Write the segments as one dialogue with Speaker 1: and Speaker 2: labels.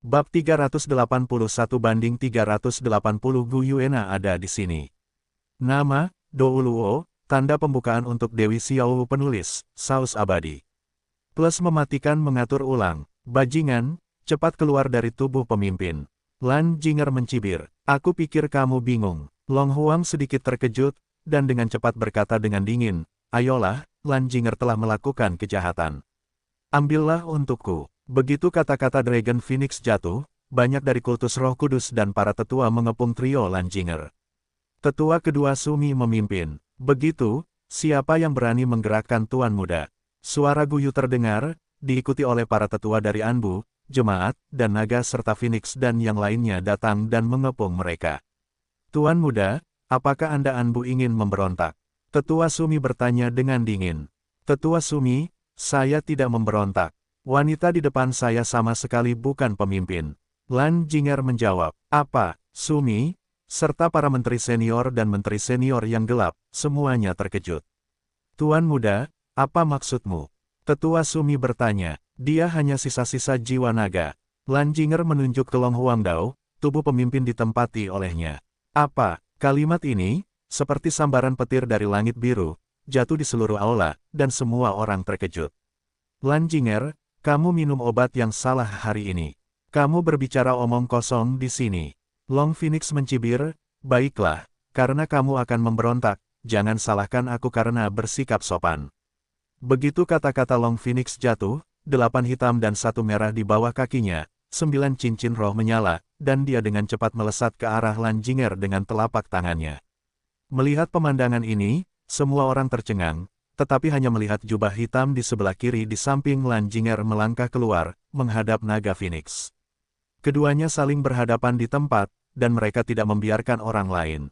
Speaker 1: Bab 381 banding 380 Gu Yuena ada di sini. Nama, Douluo, tanda pembukaan untuk Dewi Xiao penulis, saus abadi. Plus mematikan mengatur ulang, bajingan, cepat keluar dari tubuh pemimpin. Lan Jinger mencibir, aku pikir kamu bingung. Long Huang sedikit terkejut, dan dengan cepat berkata dengan dingin, ayolah, Lan Jinger telah melakukan kejahatan. Ambillah untukku. Begitu kata-kata Dragon Phoenix jatuh, banyak dari kultus Roh Kudus dan para tetua mengepung trio Lan Jinger. Tetua kedua Sumi memimpin. Begitu, siapa yang berani menggerakkan Tuan Muda? Suara guyu terdengar, diikuti oleh para tetua dari Anbu, Jemaat, dan Naga serta Phoenix dan yang lainnya datang dan mengepung mereka. Tuan Muda, apakah Anda Anbu ingin memberontak? Tetua Sumi bertanya dengan dingin. Tetua Sumi, saya tidak memberontak. Wanita di depan saya sama sekali bukan pemimpin. Lan Jinger menjawab, apa, Sumi? Serta para menteri senior dan menteri senior yang gelap, semuanya terkejut. Tuan Muda, apa maksudmu? Tetua Sumi bertanya, dia hanya sisa-sisa jiwa naga. Lan Jinger menunjuk ke Long Huangdao, tubuh pemimpin ditempati olehnya. Apa, kalimat ini, seperti sambaran petir dari langit biru, jatuh di seluruh aula, dan semua orang terkejut. Lan Jinger, kamu minum obat yang salah hari ini. Kamu berbicara omong kosong di sini. Long Phoenix mencibir, baiklah, karena kamu akan memberontak, jangan salahkan aku karena bersikap sopan. Begitu kata-kata Long Phoenix jatuh, 8 hitam dan 1 merah di bawah kakinya, 9 cincin roh menyala, dan dia dengan cepat melesat ke arah Lan Jinger dengan telapak tangannya. Melihat pemandangan ini, semua orang tercengang, tetapi hanya melihat jubah hitam di sebelah kiri di samping Lan Jinger melangkah keluar, menghadap naga Phoenix. Keduanya saling berhadapan di tempat, dan mereka tidak membiarkan orang lain.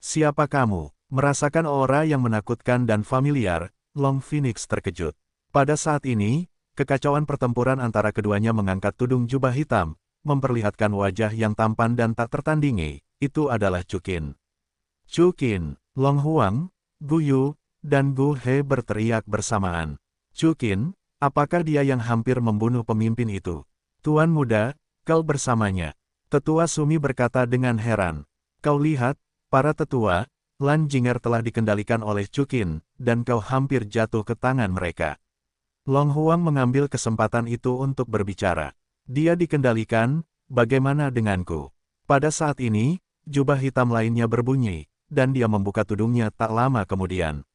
Speaker 1: Siapa kamu? Merasakan aura yang menakutkan dan familiar, Long Phoenix terkejut. Pada saat ini, kekacauan pertempuran antara keduanya mengangkat tudung jubah hitam, memperlihatkan wajah yang tampan dan tak tertandingi, itu adalah Chuqin. Chuqin, Long Huang, Gu Yu, dan Gu He berteriak bersamaan. Chuqin, apakah dia yang hampir membunuh pemimpin itu? Tuan Muda, kau bersamanya. Tetua Sumi berkata dengan heran. Kau lihat, para tetua, Lan Jinger telah dikendalikan oleh Chuqin, dan kau hampir jatuh ke tangan mereka. Long Huang mengambil kesempatan itu untuk berbicara. Dia dikendalikan, bagaimana denganku? Pada saat ini, jubah hitam lainnya berbunyi, dan dia membuka tudungnya tak lama kemudian.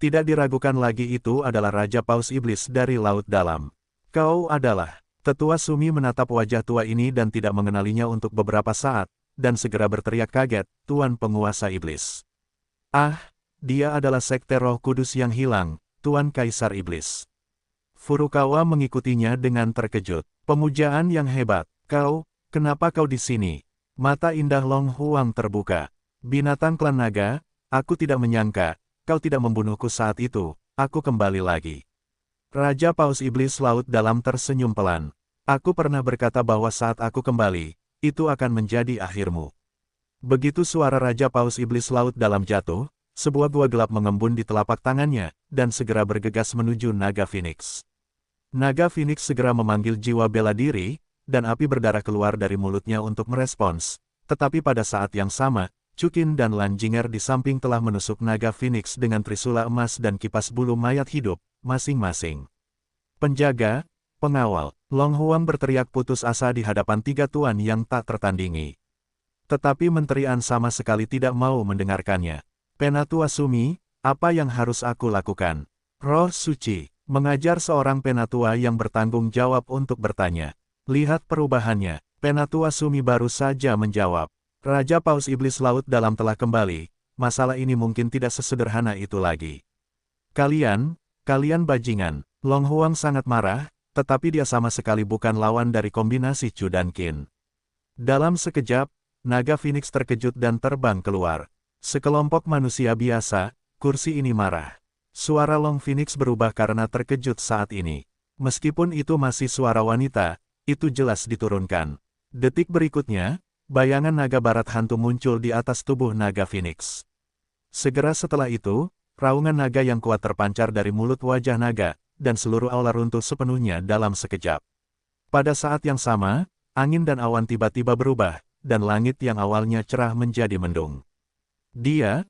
Speaker 1: Tidak diragukan lagi itu adalah Raja Paus Iblis dari Laut Dalam. Kau adalah. Tetua Sumi menatap wajah tua ini dan tidak mengenalinya untuk beberapa saat, dan segera berteriak kaget, Tuan Penguasa Iblis. Ah, dia adalah Sekte Roh Kudus yang hilang, Tuan Kaisar Iblis. Furukawa mengikutinya dengan terkejut. Pemujaan yang hebat. Kau, kenapa kau di sini? Mata indah Long Huang terbuka. Binatang klan naga, aku tidak menyangka, kau tidak membunuhku saat itu, aku kembali lagi. Raja Paus Iblis Laut Dalam tersenyum pelan. Aku pernah berkata bahwa saat aku kembali, itu akan menjadi akhirmu. Begitu suara Raja Paus Iblis Laut Dalam jatuh, sebuah gua gelap mengembun di telapak tangannya, dan segera bergegas menuju Naga Phoenix. Naga Phoenix segera memanggil jiwa bela diri, dan api berdarah keluar dari mulutnya untuk merespons. Tetapi pada saat yang sama, Chuqin dan Lan Jinger di samping telah menusuk Naga Phoenix dengan trisula emas dan kipas bulu mayat hidup, masing-masing. Penjaga, pengawal, Long Huang berteriak putus asa di hadapan 3 tuan yang tak tertandingi. Tetapi Menteri An sama sekali tidak mau mendengarkannya. Penatua Sumi, apa yang harus aku lakukan? Roh Suci, mengajar seorang penatua yang bertanggung jawab untuk bertanya. Lihat perubahannya, Penatua Sumi baru saja menjawab. Raja Paus Iblis Laut Dalam telah kembali, masalah ini mungkin tidak sesederhana itu lagi. Kalian bajingan. Long Huang sangat marah, tetapi dia sama sekali bukan lawan dari kombinasi Chu dan Qin. Dalam sekejap, Naga Phoenix terkejut dan terbang keluar. Sekelompok manusia biasa, kursi ini marah. Suara Long Phoenix berubah karena terkejut saat ini. Meskipun itu masih suara wanita, itu jelas diturunkan. Detik berikutnya, bayangan naga barat hantu muncul di atas tubuh Naga Phoenix. Segera setelah itu, raungan naga yang kuat terpancar dari mulut wajah naga, dan seluruh aula runtuh sepenuhnya dalam sekejap. Pada saat yang sama, angin dan awan tiba-tiba berubah, dan langit yang awalnya cerah menjadi mendung. Dia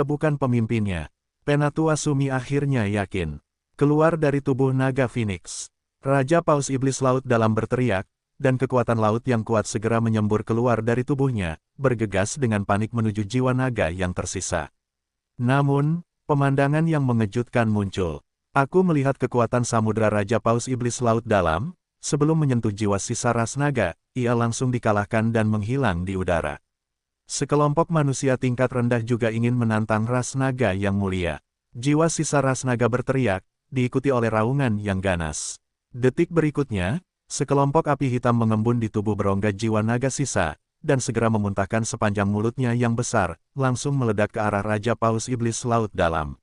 Speaker 1: bukan pemimpinnya. Penatua Sumi akhirnya yakin. Keluar dari tubuh naga Phoenix. Raja Paus Iblis Laut Dalam berteriak, dan kekuatan laut yang kuat segera menyembur keluar dari tubuhnya, bergegas dengan panik menuju jiwa naga yang tersisa. Namun, pemandangan yang mengejutkan muncul. Aku melihat kekuatan samudera Raja Paus Iblis Laut Dalam, sebelum menyentuh jiwa sisa ras naga, ia langsung dikalahkan dan menghilang di udara. Sekelompok manusia tingkat rendah juga ingin menantang ras naga yang mulia. Jiwa sisa ras naga berteriak, diikuti oleh raungan yang ganas. Detik berikutnya, sekelompok api hitam mengembun di tubuh berongga jiwa naga sisa, dan segera memuntahkan sepanjang mulutnya yang besar, langsung meledak ke arah Raja Paus Iblis Laut Dalam.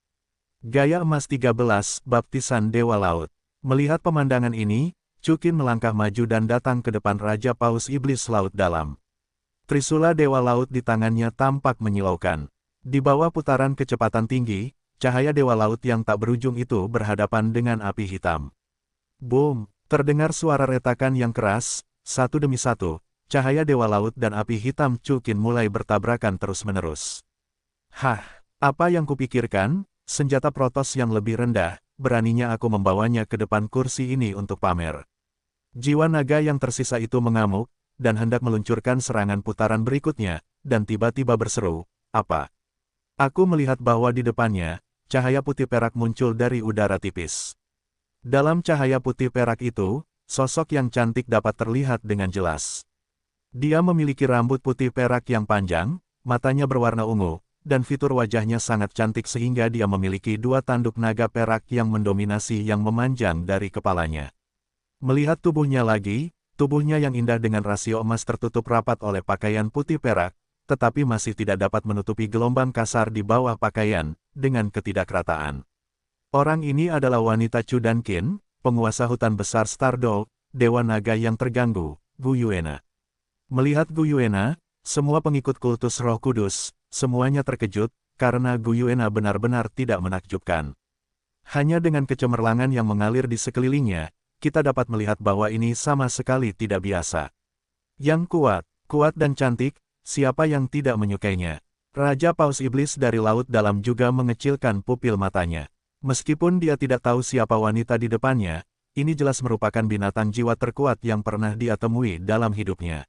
Speaker 1: Gaya emas 13, Baptisan Dewa Laut. Melihat pemandangan ini, Chukin melangkah maju dan datang ke depan Raja Paus Iblis Laut Dalam. Trisula Dewa Laut di tangannya tampak menyilaukan. Di bawah putaran kecepatan tinggi, cahaya Dewa Laut yang tak berujung itu berhadapan dengan api hitam. Boom! Terdengar suara retakan yang keras, satu demi satu, cahaya Dewa Laut dan api hitam Chukin mulai bertabrakan terus-menerus. Hah! Apa yang kupikirkan? Senjata protos yang lebih rendah, beraninya aku membawanya ke depan kursi ini untuk pamer. Jiwa naga yang tersisa itu mengamuk, dan hendak meluncurkan serangan putaran berikutnya, dan tiba-tiba berseru, "Apa?" Aku melihat bahwa di depannya, cahaya putih perak muncul dari udara tipis. Dalam cahaya putih perak itu, sosok yang cantik dapat terlihat dengan jelas. Dia memiliki rambut putih perak yang panjang, matanya berwarna ungu, dan fitur wajahnya sangat cantik sehingga dia memiliki dua tanduk naga perak yang mendominasi yang memanjang dari kepalanya. Melihat tubuhnya lagi, tubuhnya yang indah dengan rasio emas tertutup rapat oleh pakaian putih perak, tetapi masih tidak dapat menutupi gelombang kasar di bawah pakaian, dengan ketidakrataan. Orang ini adalah wanita Chu Dan Qin, penguasa hutan besar Stardog, Dewa Naga yang terganggu, Gu Yuena. Melihat Gu Yuena, semua pengikut kultus Roh Kudus, semuanya terkejut, karena Gu Yuena benar-benar tidak menakjubkan. Hanya dengan kecemerlangan yang mengalir di sekelilingnya, kita dapat melihat bahwa ini sama sekali tidak biasa. Yang kuat dan cantik, siapa yang tidak menyukainya? Raja Paus Iblis dari Laut Dalam juga mengecilkan pupil matanya. Meskipun dia tidak tahu siapa wanita di depannya, ini jelas merupakan binatang jiwa terkuat yang pernah dia temui dalam hidupnya.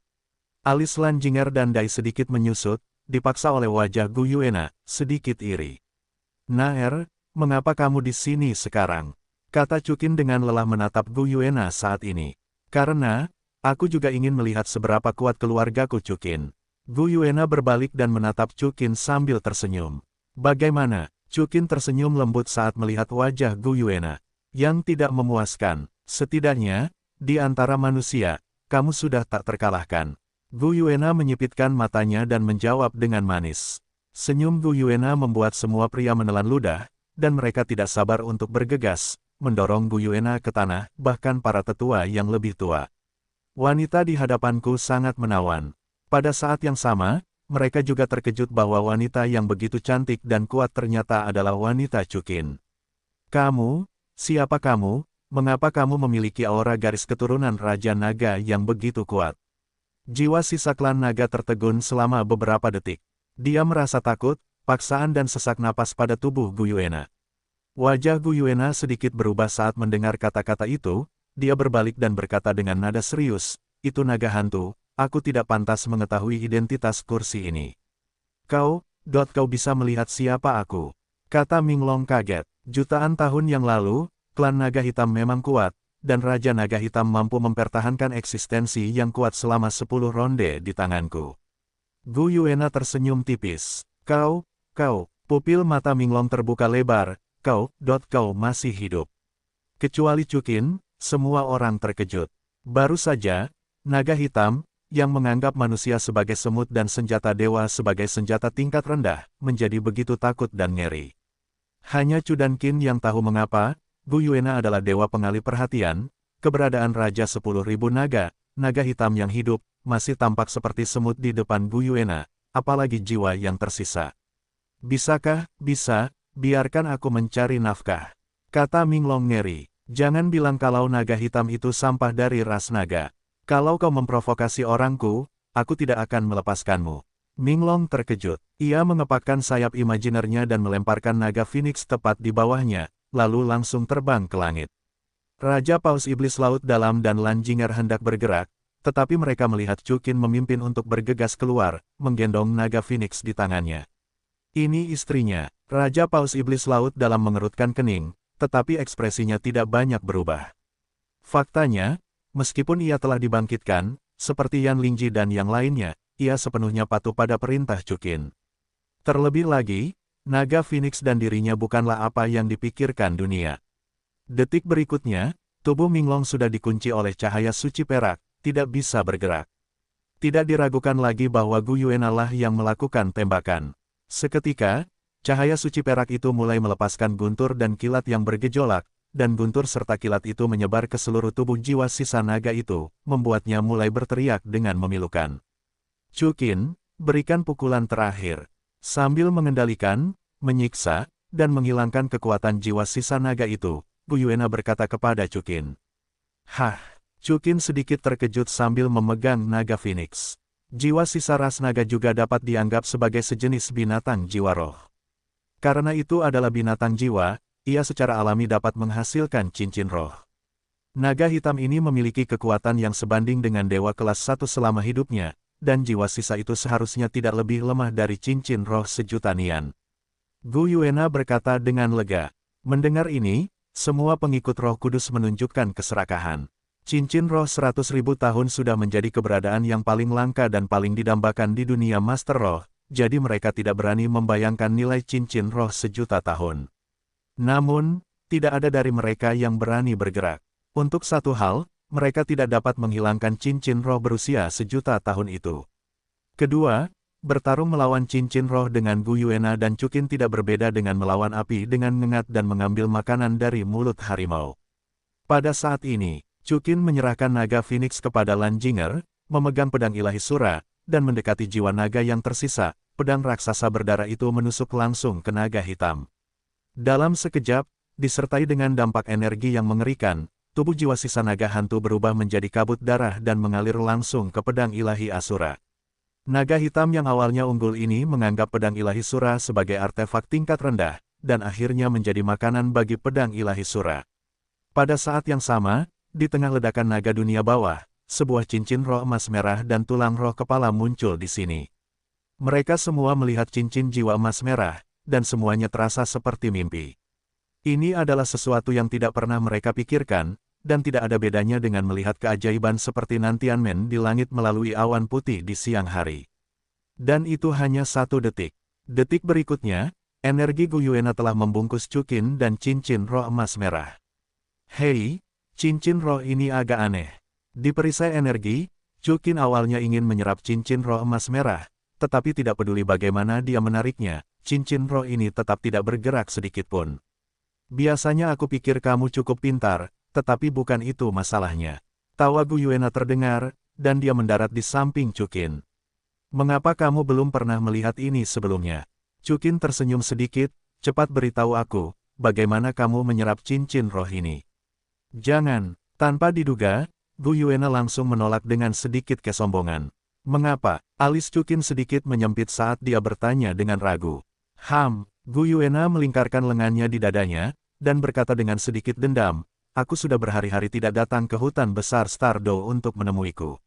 Speaker 1: Alis Lan Jinger dan Dai sedikit menyusut, dipaksa oleh wajah Gu Yuena, sedikit iri. "Naer, mengapa kamu di sini sekarang?" kata Chukin dengan lelah menatap Gu Yuena saat ini. "Karena, aku juga ingin melihat seberapa kuat keluargaku Chukin." Gu Yuena berbalik dan menatap Chukin sambil tersenyum. "Bagaimana?" Chukin tersenyum lembut saat melihat wajah Gu Yuena. "Yang tidak memuaskan, setidaknya, di antara manusia, kamu sudah tak terkalahkan." Gu Yuena menyipitkan matanya dan menjawab dengan manis. Senyum Gu Yuena membuat semua pria menelan ludah, dan mereka tidak sabar untuk bergegas, mendorong Gu Yuena ke tanah, bahkan para tetua yang lebih tua. Wanita di hadapanku sangat menawan. Pada saat yang sama, mereka juga terkejut bahwa wanita yang begitu cantik dan kuat ternyata adalah wanita Chukin. "Kamu, siapa kamu? Mengapa kamu memiliki aura garis keturunan Raja Naga yang begitu kuat?" Jiwa sisa klan naga tertegun selama beberapa detik. Dia merasa takut, paksaan dan sesak napas pada tubuh Gu Yuena. Wajah Gu Yuena sedikit berubah saat mendengar kata-kata itu, dia berbalik dan berkata dengan nada serius, "Itu naga hantu, aku tidak pantas mengetahui identitas kursi ini." Kau bisa melihat siapa aku?" kata Minglong kaget. Jutaan tahun yang lalu, klan naga hitam memang kuat, dan Raja Naga Hitam mampu mempertahankan eksistensi yang kuat selama 10 ronde di tanganku. Gu Yuena tersenyum tipis. Kau, pupil mata Minglong terbuka lebar, kau masih hidup." Kecuali Chukin, semua orang terkejut. Baru saja, naga hitam, yang menganggap manusia sebagai semut dan senjata dewa sebagai senjata tingkat rendah, menjadi begitu takut dan ngeri. Hanya Chu Dan Qin yang tahu mengapa, Gu Yuena adalah dewa pengalih perhatian, keberadaan Raja 10.000 naga, naga hitam yang hidup, masih tampak seperti semut di depan Gu Yuena, apalagi jiwa yang tersisa. "Bisa, biarkan aku mencari nafkah," kata Minglong ngeri. "Jangan bilang kalau naga hitam itu sampah dari ras naga." Kalau kau memprovokasi orangku, aku tidak akan melepaskanmu. Minglong terkejut. Ia mengepakkan sayap imajinernya dan melemparkan naga Phoenix tepat di bawahnya, lalu langsung terbang ke langit. Raja Paus Iblis Laut Dalam dan Lan Jinger hendak bergerak, tetapi mereka melihat Chukin memimpin untuk bergegas keluar, menggendong naga Phoenix di tangannya. Ini istrinya. Raja Paus Iblis Laut Dalam mengerutkan kening, tetapi ekspresinya tidak banyak berubah. Faktanya, meskipun ia telah dibangkitkan, seperti Yan Lingji dan yang lainnya, ia sepenuhnya patuh pada perintah Chukin. Terlebih lagi, naga Phoenix dan dirinya bukanlah apa yang dipikirkan dunia. Detik berikutnya, tubuh Minglong sudah dikunci oleh cahaya suci perak, tidak bisa bergerak. Tidak diragukan lagi bahwa Gu Yuena lah yang melakukan tembakan. Seketika, cahaya suci perak itu mulai melepaskan guntur dan kilat yang bergejolak, dan guntur serta kilat itu menyebar ke seluruh tubuh jiwa sisa naga itu, membuatnya mulai berteriak dengan memilukan. Chukin, berikan pukulan terakhir. Sambil mengendalikan, menyiksa, dan menghilangkan kekuatan jiwa sisa naga itu, Gu Yuena berkata kepada Chukin. Hah, Chukin sedikit terkejut sambil memegang naga Phoenix. Jiwa sisa ras naga juga dapat dianggap sebagai sejenis binatang jiwa roh. Karena itu adalah binatang jiwa, ia secara alami dapat menghasilkan cincin roh. Naga hitam ini memiliki kekuatan yang sebanding dengan dewa kelas 1 selama hidupnya, dan jiwa sisa itu seharusnya tidak lebih lemah dari cincin roh sejuta nian. Gu Yuena berkata dengan lega. Mendengar ini, semua pengikut Roh Kudus menunjukkan keserakahan. Cincin roh 100.000 tahun sudah menjadi keberadaan yang paling langka dan paling didambakan di dunia Master Roh, jadi mereka tidak berani membayangkan nilai cincin roh sejuta tahun. Namun, tidak ada dari mereka yang berani bergerak. Untuk satu hal, mereka tidak dapat menghilangkan cincin roh berusia sejuta tahun itu. Kedua, bertarung melawan cincin roh dengan Gu Yuena dan Chukin tidak berbeda dengan melawan api dengan ngengat dan mengambil makanan dari mulut harimau. Pada saat ini, Chukin menyerahkan naga Phoenix kepada Lan Jinger, memegang pedang ilahi Sura, dan mendekati jiwa naga yang tersisa. Pedang raksasa berdarah itu menusuk langsung ke naga hitam. Dalam sekejap, disertai dengan dampak energi yang mengerikan, tubuh jiwa sisa naga hantu berubah menjadi kabut darah dan mengalir langsung ke pedang ilahi Asura. Naga hitam yang awalnya unggul ini menganggap pedang ilahi Sura sebagai artefak tingkat rendah, dan akhirnya menjadi makanan bagi pedang ilahi Sura. Pada saat yang sama, di tengah ledakan naga dunia bawah, sebuah cincin roh emas merah dan tulang roh kepala muncul di sini. Mereka semua melihat cincin jiwa emas merah, dan semuanya terasa seperti mimpi. Ini adalah sesuatu yang tidak pernah mereka pikirkan, dan tidak ada bedanya dengan melihat keajaiban seperti Nantianmen di langit melalui awan putih di siang hari. Dan itu hanya 1 detik. Detik berikutnya, energi Gu Yuena telah membungkus Chukin dan cincin roh emas merah. Hei, cincin roh ini agak aneh. Di perisai energi, Chukin awalnya ingin menyerap cincin roh emas merah, tetapi tidak peduli bagaimana dia menariknya, cincin roh ini tetap tidak bergerak sedikitpun. Biasanya aku pikir kamu cukup pintar, tetapi bukan itu masalahnya. Tawa Gu Yuena terdengar, dan dia mendarat di samping Chukin. Mengapa kamu belum pernah melihat ini sebelumnya? Chukin tersenyum sedikit, cepat beritahu aku, bagaimana kamu menyerap cincin roh ini. Jangan, tanpa diduga, Gu Yuena langsung menolak dengan sedikit kesombongan. Mengapa? Alis Chukin sedikit menyempit saat dia bertanya dengan ragu. Gu Yuena melingkarkan lengannya di dadanya, dan berkata dengan sedikit dendam, aku sudah berhari-hari tidak datang ke hutan besar Stardow untuk menemuiku.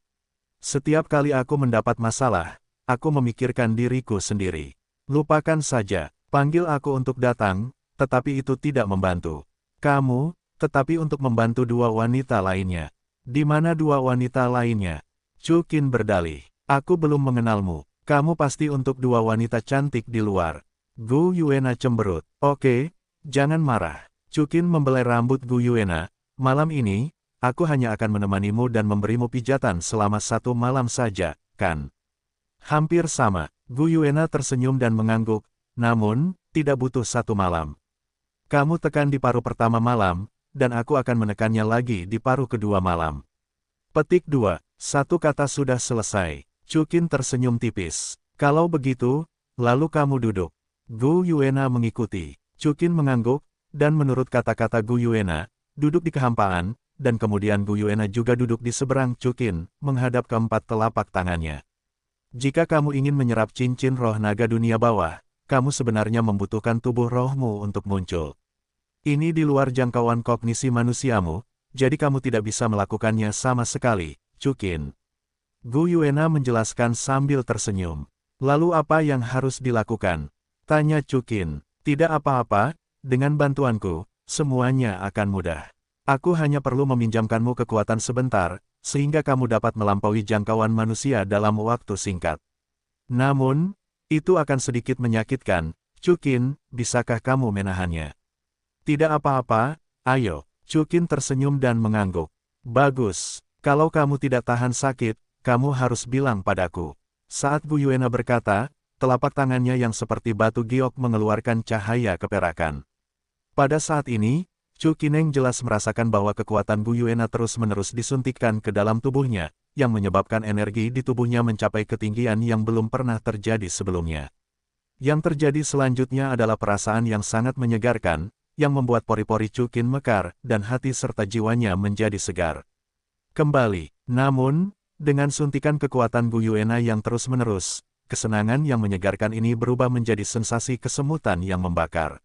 Speaker 1: Setiap kali aku mendapat masalah, aku memikirkan diriku sendiri. Lupakan saja, panggil aku untuk datang, tetapi itu tidak membantu. Kamu, tetapi untuk membantu 2 wanita lainnya. Di mana 2 wanita lainnya? Chukin berdalih. Aku belum mengenalmu. Kamu pasti untuk 2 wanita cantik di luar. Gu Yuena cemberut. Oke, jangan marah. Chukin membelai rambut Gu Yuena. Malam ini, aku hanya akan menemanimu dan memberimu pijatan selama 1 malam saja, kan? Hampir sama. Gu Yuena tersenyum dan mengangguk. Namun, tidak butuh 1 malam. Kamu tekan di paruh pertama malam, dan aku akan menekannya lagi di paruh kedua malam. Petik 2. 1 kata sudah selesai. Chukin tersenyum tipis. Kalau begitu, lalu kamu duduk. Gu Yuena mengikuti. Chukin mengangguk, dan menurut kata-kata Gu Yuena, duduk di kehampaan, dan kemudian Gu Yuena juga duduk di seberang Chukin, menghadap keempat telapak tangannya. Jika kamu ingin menyerap cincin roh naga dunia bawah, kamu sebenarnya membutuhkan tubuh rohmu untuk muncul. Ini di luar jangkauan kognisi manusiamu, jadi kamu tidak bisa melakukannya sama sekali, Chukin. Gu Yuena menjelaskan sambil tersenyum. Lalu apa yang harus dilakukan? Tanya Chukin. Tidak apa-apa, dengan bantuanku, semuanya akan mudah. Aku hanya perlu meminjamkanmu kekuatan sebentar, sehingga kamu dapat melampaui jangkauan manusia dalam waktu singkat. Namun, itu akan sedikit menyakitkan. Chukin, bisakah kamu menahannya? Tidak apa-apa, ayo. Chukin tersenyum dan mengangguk. Bagus, kalau kamu tidak tahan sakit, kamu harus bilang padaku. Saat Gu Yuena berkata, telapak tangannya yang seperti batu giok mengeluarkan cahaya keperakan. Pada saat ini, Chu Qineng jelas merasakan bahwa kekuatan Gu Yuena terus-menerus disuntikkan ke dalam tubuhnya, yang menyebabkan energi di tubuhnya mencapai ketinggian yang belum pernah terjadi sebelumnya. Yang terjadi selanjutnya adalah perasaan yang sangat menyegarkan, yang membuat pori-pori Chu Qin mekar, dan hati serta jiwanya menjadi segar. Kembali, namun, dengan suntikan kekuatan Gu Yuena yang terus-menerus, kesenangan yang menyegarkan ini berubah menjadi sensasi kesemutan yang membakar.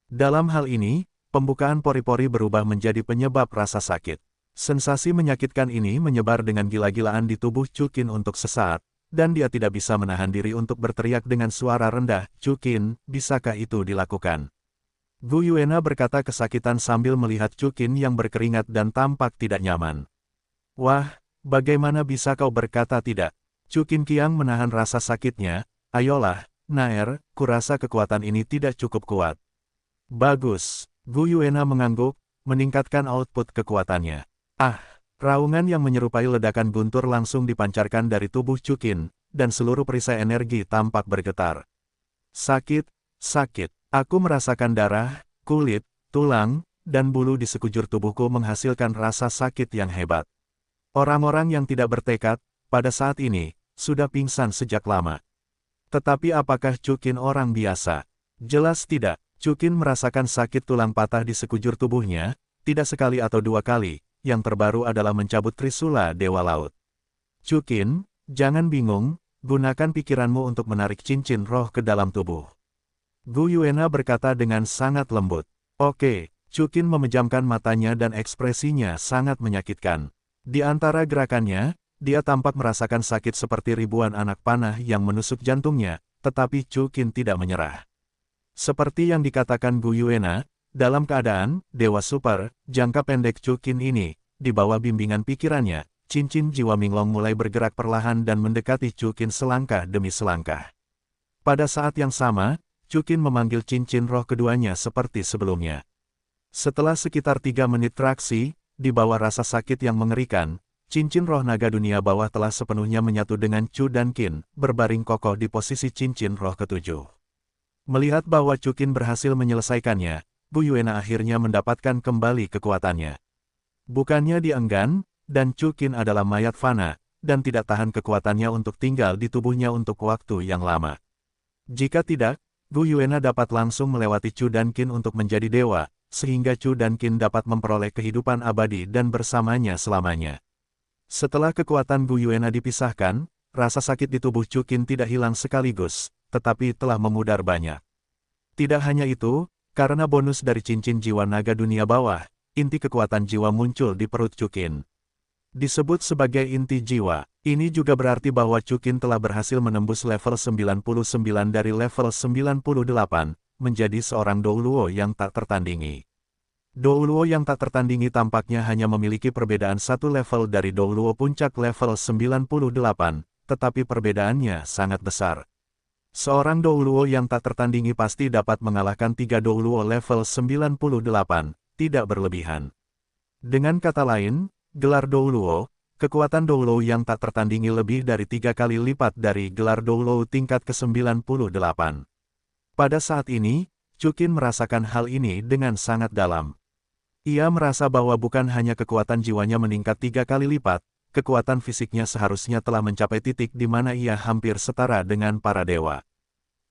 Speaker 1: Dalam hal ini, pembukaan pori-pori berubah menjadi penyebab rasa sakit. Sensasi menyakitkan ini menyebar dengan gila-gilaan di tubuh Chu Qin untuk sesaat, dan dia tidak bisa menahan diri untuk berteriak dengan suara rendah, "Chu Qin, bisakah itu dilakukan?" Gu Yuena berkata kesakitan sambil melihat Chu Qin yang berkeringat dan tampak tidak nyaman. "Wah, bagaimana bisa kau berkata tidak?" Chu Qin Qiang menahan rasa sakitnya, "Ayolah, Naer, kurasa kekuatan ini tidak cukup kuat." "Bagus." Gu Yuena mengangguk, meningkatkan output kekuatannya. Raungan yang menyerupai ledakan guntur langsung dipancarkan dari tubuh Chu Qin, dan seluruh perisai energi tampak bergetar. "Sakit, sakit. Aku merasakan darah, kulit, tulang, dan bulu di sekujur tubuhku menghasilkan rasa sakit yang hebat." Orang-orang yang tidak bertekad, pada saat ini, sudah pingsan sejak lama. Tetapi apakah Chu Qin orang biasa? Jelas tidak. Chu Qin merasakan sakit tulang patah di sekujur tubuhnya, tidak sekali atau dua kali, yang terbaru adalah mencabut Trisula Dewa Laut. "Chu Qin, jangan bingung, gunakan pikiranmu untuk menarik cincin roh ke dalam tubuh." Gu Yuena berkata dengan sangat lembut. "Oke." Chu Qin memejamkan matanya dan ekspresinya sangat menyakitkan. Di antara gerakannya, dia tampak merasakan sakit seperti ribuan anak panah yang menusuk jantungnya, tetapi Chu Qin tidak menyerah. Seperti yang dikatakan Gu Yuena, dalam keadaan Dewa Super, jangka pendek Chu Qin ini, di bawah bimbingan pikirannya, cincin jiwa Minglong mulai bergerak perlahan dan mendekati Chu Qin selangkah demi selangkah. Pada saat yang sama, Chu Qin memanggil cincin roh keduanya seperti sebelumnya. Setelah sekitar 3 menit traksi, di bawah rasa sakit yang mengerikan, cincin roh naga dunia bawah telah sepenuhnya menyatu dengan Chu dan Qin, berbaring kokoh di posisi cincin roh ketujuh. Melihat bahwa Chu Qin berhasil menyelesaikannya, Gu Yuena akhirnya mendapatkan kembali kekuatannya. Bukannya dia enggan, dan Chu Qin adalah mayat fana, dan tidak tahan kekuatannya untuk tinggal di tubuhnya untuk waktu yang lama. Jika tidak, Gu Yuena dapat langsung melewati Chu dan Qin untuk menjadi dewa, sehingga Chu dan Qin dapat memperoleh kehidupan abadi dan bersamanya selamanya. Setelah kekuatan Gu Yuena dipisahkan, rasa sakit di tubuh Chu Qin tidak hilang sekaligus, tetapi telah memudar banyak. Tidak hanya itu, karena bonus dari cincin jiwa naga dunia bawah, inti kekuatan jiwa muncul di perut Chu Qin. Disebut sebagai inti jiwa, ini juga berarti bahwa Chu Qin telah berhasil menembus level 99 dari level 98, menjadi seorang Douluo yang tak tertandingi. Douluo yang tak tertandingi tampaknya hanya memiliki perbedaan satu level dari Douluo puncak level 98, tetapi perbedaannya sangat besar. Seorang Douluo yang tak tertandingi pasti dapat mengalahkan 3 Douluo level 98, tidak berlebihan. Dengan kata lain, gelar Douluo, kekuatan Douluo yang tak tertandingi lebih dari 3 kali lipat dari gelar Douluo tingkat ke-98. Pada saat ini, Chu Qin merasakan hal ini dengan sangat dalam. Ia merasa bahwa bukan hanya kekuatan jiwanya meningkat 3 kali lipat, kekuatan fisiknya seharusnya telah mencapai titik di mana ia hampir setara dengan para dewa.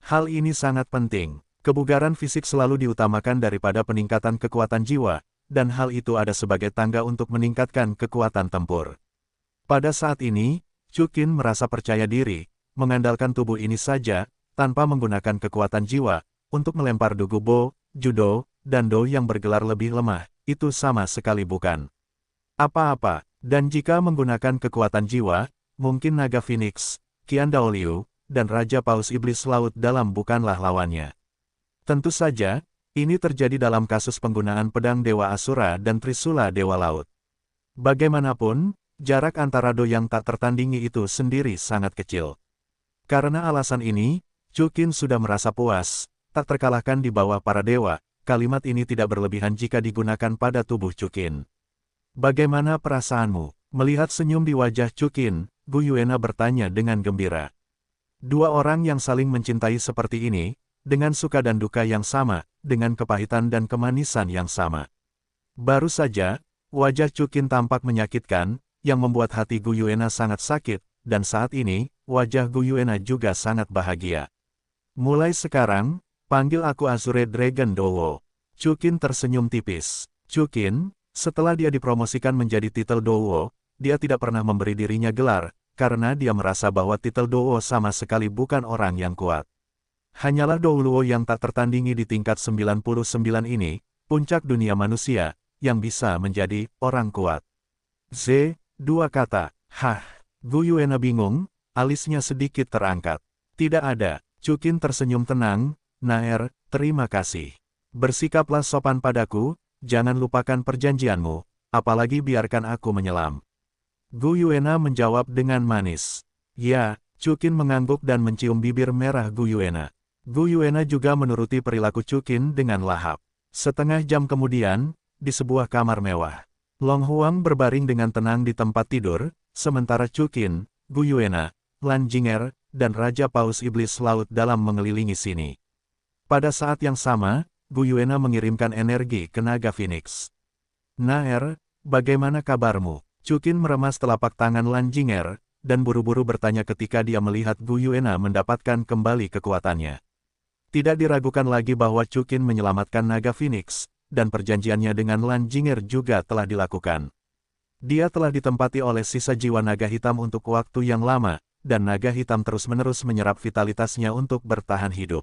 Speaker 1: Hal ini sangat penting. Kebugaran fisik selalu diutamakan daripada peningkatan kekuatan jiwa, dan hal itu ada sebagai tangga untuk meningkatkan kekuatan tempur. Pada saat ini, Chukin merasa percaya diri, mengandalkan tubuh ini saja, tanpa menggunakan kekuatan jiwa, untuk melempar Dugu Bo, Judo, dan Do yang bergelar lebih lemah, itu sama sekali bukan apa-apa, dan jika menggunakan kekuatan jiwa, mungkin Naga Phoenix, Qian Daoliu, dan Raja Paus Iblis Laut Dalam bukanlah lawannya. Tentu saja, ini terjadi dalam kasus penggunaan pedang Dewa Asura dan Trisula Dewa Laut. Bagaimanapun, jarak antara Do yang tak tertandingi itu sendiri sangat kecil. Karena alasan ini, Chukin sudah merasa puas, tak terkalahkan di bawah para dewa. Kalimat ini tidak berlebihan jika digunakan pada tubuh Chukin. Bagaimana perasaanmu? Melihat senyum di wajah Chukin, Gu Yuena bertanya dengan gembira. Dua orang yang saling mencintai seperti ini, dengan suka dan duka yang sama, dengan kepahitan dan kemanisan yang sama. Baru saja, wajah Chukin tampak menyakitkan, yang membuat hati Gu Yuena sangat sakit, dan saat ini, wajah Gu Yuena juga sangat bahagia. Mulai sekarang, panggil aku Azure Dragon Dowo. Chukin tersenyum tipis. Chukin, setelah dia dipromosikan menjadi titel Dowo, dia tidak pernah memberi dirinya gelar, karena dia merasa bahwa titel Dowo sama sekali bukan orang yang kuat. Hanyalah Douluo yang tak tertandingi di tingkat 99 ini, puncak dunia manusia, yang bisa menjadi orang kuat. Dua kata, hah. Gu Yuena bingung, alisnya sedikit terangkat. Tidak ada. Chukin tersenyum tenang, Naer, terima kasih. Bersikaplah sopan padaku, jangan lupakan perjanjianmu, apalagi biarkan aku menyelam. Gu Yuena menjawab dengan manis. Ya, Chukin mengangguk dan mencium bibir merah Gu Yuena. Gu Yuena juga menuruti perilaku Chukin dengan lahap. Setengah jam kemudian, di sebuah kamar mewah, Long Huang berbaring dengan tenang di tempat tidur, sementara Chukin, Gu Yuena, Lan Jinger, dan Raja Paus Iblis Laut Dalam mengelilingi sini. Pada saat yang sama, Gu Yuena mengirimkan energi ke Naga Phoenix. Naer, bagaimana kabarmu? Chukin meremas telapak tangan Lan Jinger, dan buru-buru bertanya ketika dia melihat Gu Yuena mendapatkan kembali kekuatannya. Tidak diragukan lagi bahwa Chukin menyelamatkan Naga Phoenix, dan perjanjiannya dengan Lan Jinger juga telah dilakukan. Dia telah ditempati oleh sisa jiwa naga hitam untuk waktu yang lama, dan naga hitam terus-menerus menyerap vitalitasnya untuk bertahan hidup.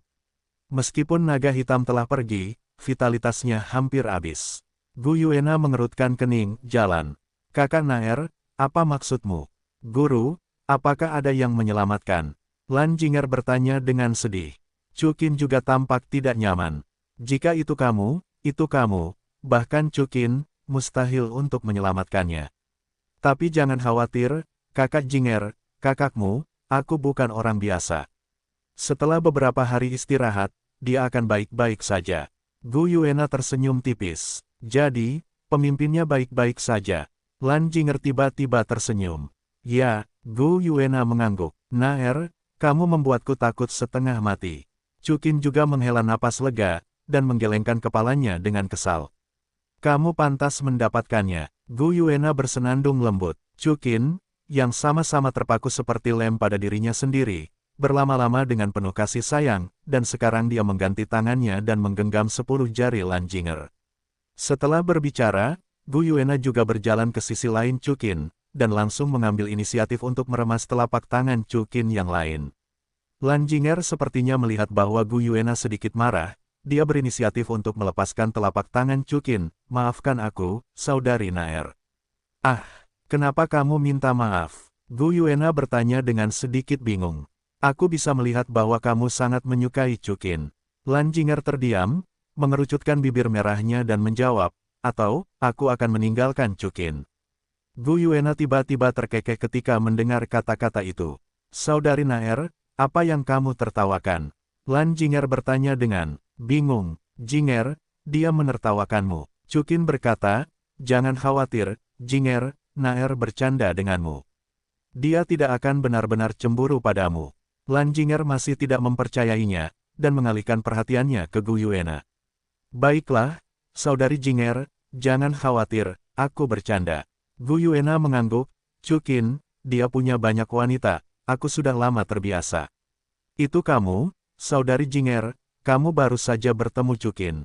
Speaker 1: Meskipun naga hitam telah pergi, vitalitasnya hampir habis. Gu Yuena mengerutkan kening, jalan. Kakak Naer, apa maksudmu? Guru, apakah ada yang menyelamatkan? Lan Jinger bertanya dengan sedih. Chukin juga tampak tidak nyaman. Jika itu kamu, bahkan Chukin, mustahil untuk menyelamatkannya. Tapi jangan khawatir, kakak Jinger, kakakmu, aku bukan orang biasa. Setelah beberapa hari istirahat, dia akan baik-baik saja. Gu Yuena tersenyum tipis. Jadi, pemimpinnya baik-baik saja. Lan Jinger tiba-tiba tersenyum. Ya, Gu Yuena mengangguk. Naer, kamu membuatku takut setengah mati. Chukin juga menghela napas lega, dan menggelengkan kepalanya dengan kesal. Kamu pantas mendapatkannya. Gu Yuena bersenandung lembut. Chukin, yang sama-sama terpaku seperti lem pada dirinya sendiri, berlama-lama dengan penuh kasih sayang, dan sekarang dia mengganti tangannya dan menggenggam 10 jari Lan Jinger. Setelah berbicara, Gu Yuena juga berjalan ke sisi lain Chukin, dan langsung mengambil inisiatif untuk meremas telapak tangan Chukin yang lain. Lan Jinger sepertinya melihat bahwa Gu Yuena sedikit marah, dia berinisiatif untuk melepaskan telapak tangan Chukin. Maafkan aku, Saudari Naer. Ah, kenapa kamu minta maaf? Gu Yuena bertanya dengan sedikit bingung. Aku bisa melihat bahwa kamu sangat menyukai Chukin. Lan Jinger terdiam, mengerucutkan bibir merahnya dan menjawab, atau, aku akan meninggalkan Chukin. Gu Yuena tiba-tiba terkekeh ketika mendengar kata-kata itu. Saudari Naer, apa yang kamu tertawakan? Lan Jinger bertanya dengan bingung. Jinger, dia menertawakanmu. Chukin berkata, jangan khawatir, Jinger, Naer bercanda denganmu. Dia tidak akan benar-benar cemburu padamu. Lan Jinger masih tidak mempercayainya, dan mengalihkan perhatiannya ke Gu Yuena. Baiklah, Saudari Jinger, jangan khawatir, aku bercanda. Gu Yuena mengangguk, Chukin, dia punya banyak wanita, aku sudah lama terbiasa. Itu kamu, Saudari Jinger, kamu baru saja bertemu Chukin.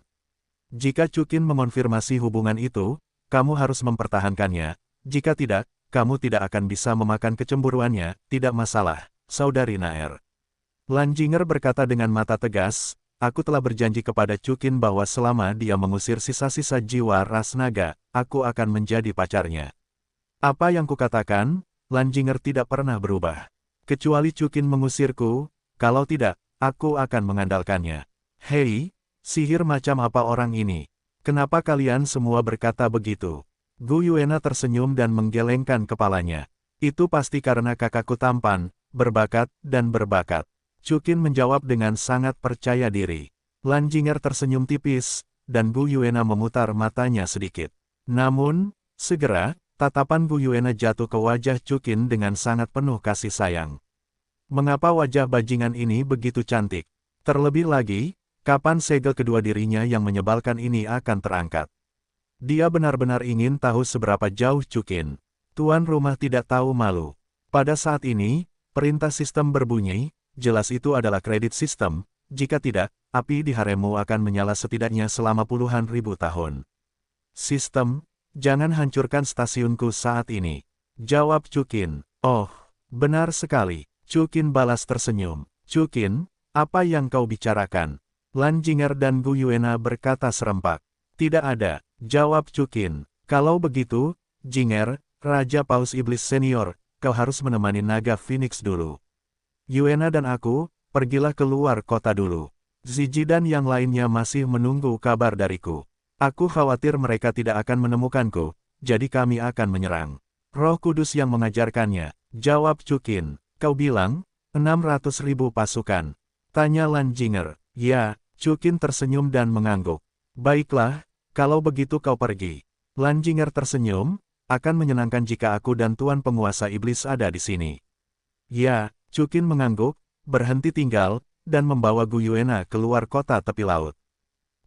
Speaker 1: Jika Chukin mengonfirmasi hubungan itu, kamu harus mempertahankannya. Jika tidak, kamu tidak akan bisa memakan kecemburuannya. Tidak masalah, Saudari Naer. Lan Jinger berkata dengan mata tegas, aku telah berjanji kepada Chukin bahwa selama dia mengusir sisa-sisa jiwa ras naga, aku akan menjadi pacarnya. Apa yang kukatakan, Lan Jinger tidak pernah berubah. Kecuali Chukin mengusirku, kalau tidak, aku akan mengandalkannya. Hei, sihir macam apa orang ini? Kenapa kalian semua berkata begitu? Gu Yuena tersenyum dan menggelengkan kepalanya. Itu pasti karena kakakku tampan, berbakat, dan berbakat. Chukin menjawab dengan sangat percaya diri. Lan Jinger tersenyum tipis, dan Gu Yuena memutar matanya sedikit. Namun, segera, tatapan Gu Yuena jatuh ke wajah Chukin dengan sangat penuh kasih sayang. Mengapa wajah bajingan ini begitu cantik? Terlebih lagi, kapan segel kedua dirinya yang menyebalkan ini akan terangkat? Dia benar-benar ingin tahu seberapa jauh Chukin. Tuan rumah tidak tahu malu. Pada saat ini, perintah sistem berbunyi, jelas itu adalah kredit sistem, jika tidak, api di haremmu akan menyala setidaknya selama puluhan ribu tahun. Sistem, jangan hancurkan stasiunku saat ini. Jawab Chukin. Oh, benar sekali. Chukin balas tersenyum. Chukin, apa yang kau bicarakan? Lan Jinger dan Gu Yuena berkata serempak. Tidak ada, jawab Chukin. Kalau begitu, Jinger, Raja Paus Iblis Senior, kau harus menemani naga Phoenix dulu. Yuena dan aku, pergilah keluar kota dulu. Ziji dan yang lainnya masih menunggu kabar dariku. Aku khawatir mereka tidak akan menemukanku, jadi kami akan menyerang. Roh Kudus yang mengajarkannya, jawab Chukin. Kau bilang, 600.000 pasukan. Tanya Lan Jinger. Ya, Chukin tersenyum dan mengangguk. Baiklah, kalau begitu kau pergi. Lan Jinger tersenyum, akan menyenangkan jika aku dan Tuan Penguasa Iblis ada di sini. Ya, Chukin mengangguk, berhenti tinggal, dan membawa Gu Yuena keluar kota tepi laut.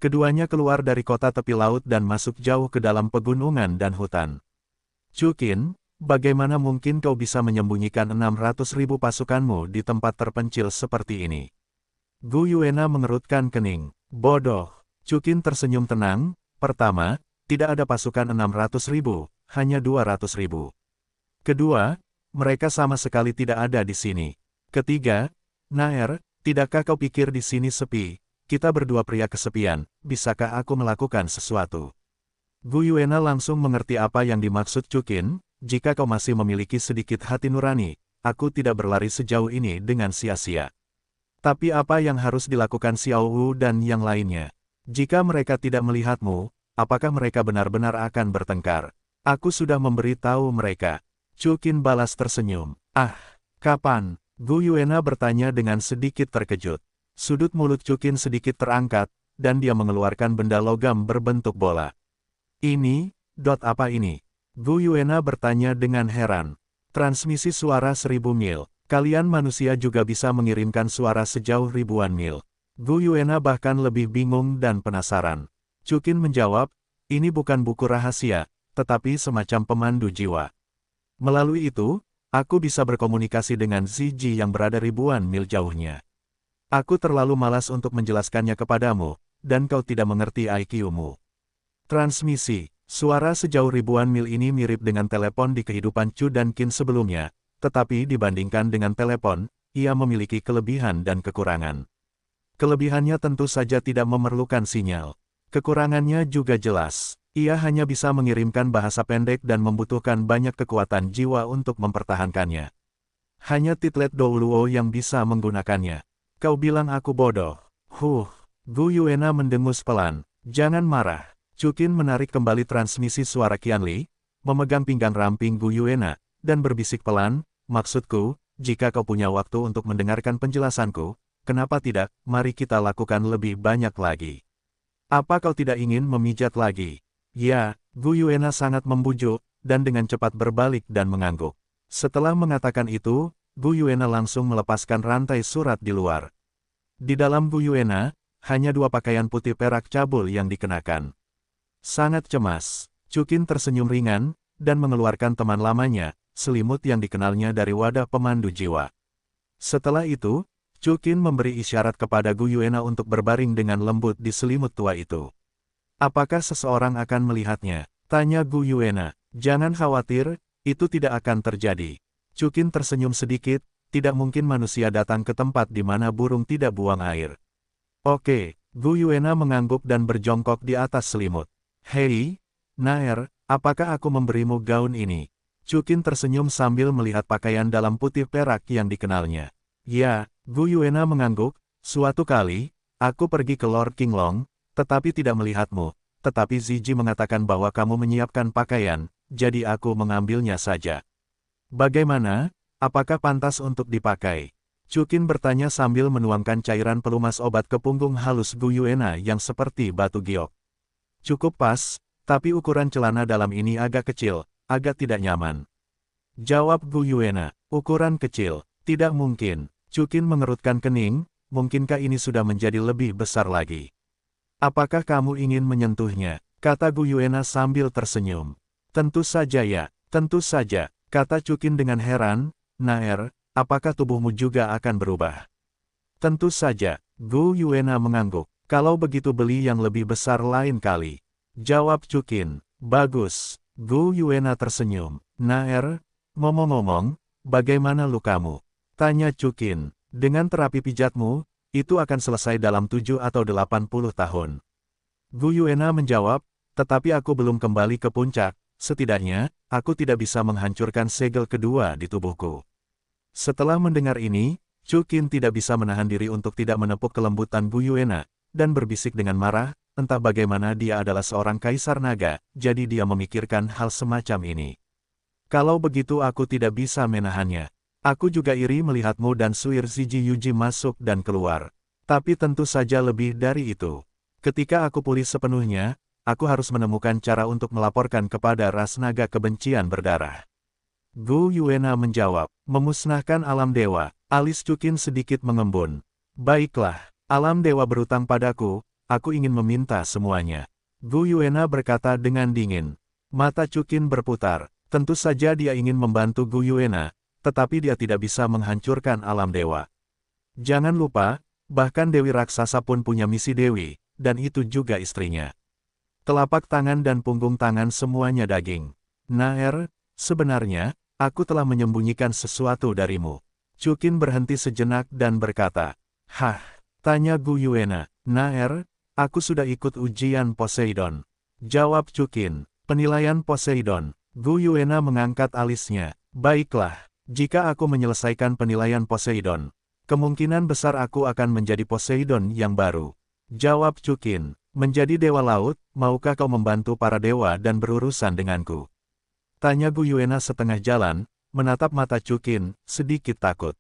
Speaker 1: Keduanya keluar dari kota tepi laut dan masuk jauh ke dalam pegunungan dan hutan. Chukin, bagaimana mungkin kau bisa menyembunyikan 600.000 pasukanmu di tempat terpencil seperti ini? Gu Yuena mengerutkan kening. Bodoh. Chukin tersenyum tenang. Pertama, tidak ada pasukan 600.000, hanya 200.000. Kedua, mereka sama sekali tidak ada di sini. Ketiga, Naer, tidakkah kau pikir di sini sepi? Kita berdua pria kesepian, bisakah aku melakukan sesuatu? Gu Yuena langsung mengerti apa yang dimaksud Chukin. Jika kau masih memiliki sedikit hati nurani, aku tidak berlari sejauh ini dengan sia-sia. Tapi apa yang harus dilakukan Xiao Wu dan yang lainnya? Jika mereka tidak melihatmu, apakah mereka benar-benar akan bertengkar? Aku sudah memberitahu mereka. Chukin balas tersenyum. Ah, kapan? Gu Yuena bertanya dengan sedikit terkejut. Sudut mulut Chukin sedikit terangkat, dan dia mengeluarkan benda logam berbentuk bola. Ini, apa ini? Gu Yuena bertanya dengan heran. Transmisi suara 1000 mil. Kalian manusia juga bisa mengirimkan suara sejauh ribuan mil. Gu Yuena bahkan lebih bingung dan penasaran. Chukin menjawab, ini bukan buku rahasia, tetapi semacam pemandu jiwa. Melalui itu, aku bisa berkomunikasi dengan Ziji yang berada ribuan mil jauhnya. Aku terlalu malas untuk menjelaskannya kepadamu, dan kau tidak mengerti IQ-mu. Transmisi, suara sejauh ribuan mil ini mirip dengan telepon di kehidupan Chu dan Qin sebelumnya, tetapi dibandingkan dengan telepon, ia memiliki kelebihan dan kekurangan. Kelebihannya tentu saja tidak memerlukan sinyal. Kekurangannya juga jelas. Ia hanya bisa mengirimkan bahasa pendek dan membutuhkan banyak kekuatan jiwa untuk mempertahankannya. Hanya Titlet Douluo yang bisa menggunakannya. Kau bilang aku bodoh. Gu Yuena mendengus pelan. Jangan marah. Chukin menarik kembali transmisi suara Qianli, memegang pinggang ramping Gu Yuena, dan berbisik pelan, maksudku, jika kau punya waktu untuk mendengarkan penjelasanku, kenapa tidak, mari kita lakukan lebih banyak lagi. Apa kau tidak ingin memijat lagi? Ya, Gu Yuena sangat membujuk, dan dengan cepat berbalik dan mengangguk. Setelah mengatakan itu, Gu Yuena langsung melepaskan rantai surat di luar. Di dalam Gu Yuena, hanya 2 pakaian putih perak cabul yang dikenakan. Sangat cemas, Chukin tersenyum ringan, dan mengeluarkan teman lamanya, selimut yang dikenalnya dari wadah pemandu jiwa. Setelah itu, Chukin memberi isyarat kepada Gu Yuena untuk berbaring dengan lembut di selimut tua itu. Apakah seseorang akan melihatnya? Tanya Gu Yuena. Jangan khawatir, itu tidak akan terjadi. Chukin tersenyum sedikit, tidak mungkin manusia datang ke tempat di mana burung tidak buang air. Oke, Gu Yuena mengangguk dan berjongkok di atas selimut. Hei, Naer, apakah aku memberimu gaun ini? Chukin tersenyum sambil melihat pakaian dalam putih perak yang dikenalnya. Ya, Gu Yuena mengangguk, suatu kali, aku pergi ke Lord Qinglong, tetapi tidak melihatmu. Tetapi Ziji mengatakan bahwa kamu menyiapkan pakaian, jadi aku mengambilnya saja. Bagaimana? Apakah pantas untuk dipakai? Chukin bertanya sambil menuangkan cairan pelumas obat ke punggung halus Gu Yuena yang seperti batu giok. Cukup pas, tapi ukuran celana dalam ini agak kecil, agak tidak nyaman. Jawab Gu Yuena, ukuran kecil, tidak mungkin. Chukin mengerutkan kening, mungkinkah ini sudah menjadi lebih besar lagi? Apakah kamu ingin menyentuhnya? Kata Gu Yuena sambil tersenyum. Tentu saja ya, tentu saja, kata Chukin dengan heran. Naer, apakah tubuhmu juga akan berubah? Tentu saja, Gu Yuena mengangguk. Kalau begitu beli yang lebih besar lain kali. Jawab Chukin. Bagus. Gu Yuena tersenyum. Naer, ngomong-ngomong, bagaimana lukamu? Tanya Chukin. Dengan terapi pijatmu, itu akan selesai dalam 7 atau 80 tahun. Gu Yuena menjawab, tetapi aku belum kembali ke puncak, setidaknya, aku tidak bisa menghancurkan segel kedua di tubuhku. Setelah mendengar ini, Chukin tidak bisa menahan diri untuk tidak menepuk kelembutan Gu Yuena, dan berbisik dengan marah, entah bagaimana dia adalah seorang kaisar naga, jadi dia memikirkan hal semacam ini. Kalau begitu aku tidak bisa menahannya. Aku juga iri melihatmu dan Suir Ziji Yuji masuk dan keluar. Tapi tentu saja lebih dari itu. Ketika aku pulih sepenuhnya, aku harus menemukan cara untuk melaporkan kepada ras naga kebencian berdarah. Gu Yuena menjawab, memusnahkan alam dewa. Alis Chukin sedikit mengembun. Baiklah, alam dewa berutang padaku, aku ingin meminta semuanya. Gu Yuena berkata dengan dingin. Mata Chukin berputar. Tentu saja dia ingin membantu Gu Yuena, tetapi dia tidak bisa menghancurkan alam dewa. Jangan lupa, bahkan Dewi Raksasa pun punya misi Dewi, dan itu juga istrinya. Telapak tangan dan punggung tangan semuanya daging. Naer, sebenarnya, aku telah menyembunyikan sesuatu darimu. Chukin berhenti sejenak dan berkata, Hah, tanya Gu Yuena. Naer, aku sudah ikut ujian Poseidon. Jawab Chukin, penilaian Poseidon. Gu Yuena mengangkat alisnya. Baiklah. Jika aku menyelesaikan penilaian Poseidon, kemungkinan besar aku akan menjadi Poseidon yang baru. Jawab Chukin, menjadi dewa laut, maukah kau membantu para dewa dan berurusan denganku? Tanya Gu Yuena setengah jalan, menatap mata Chukin, sedikit takut.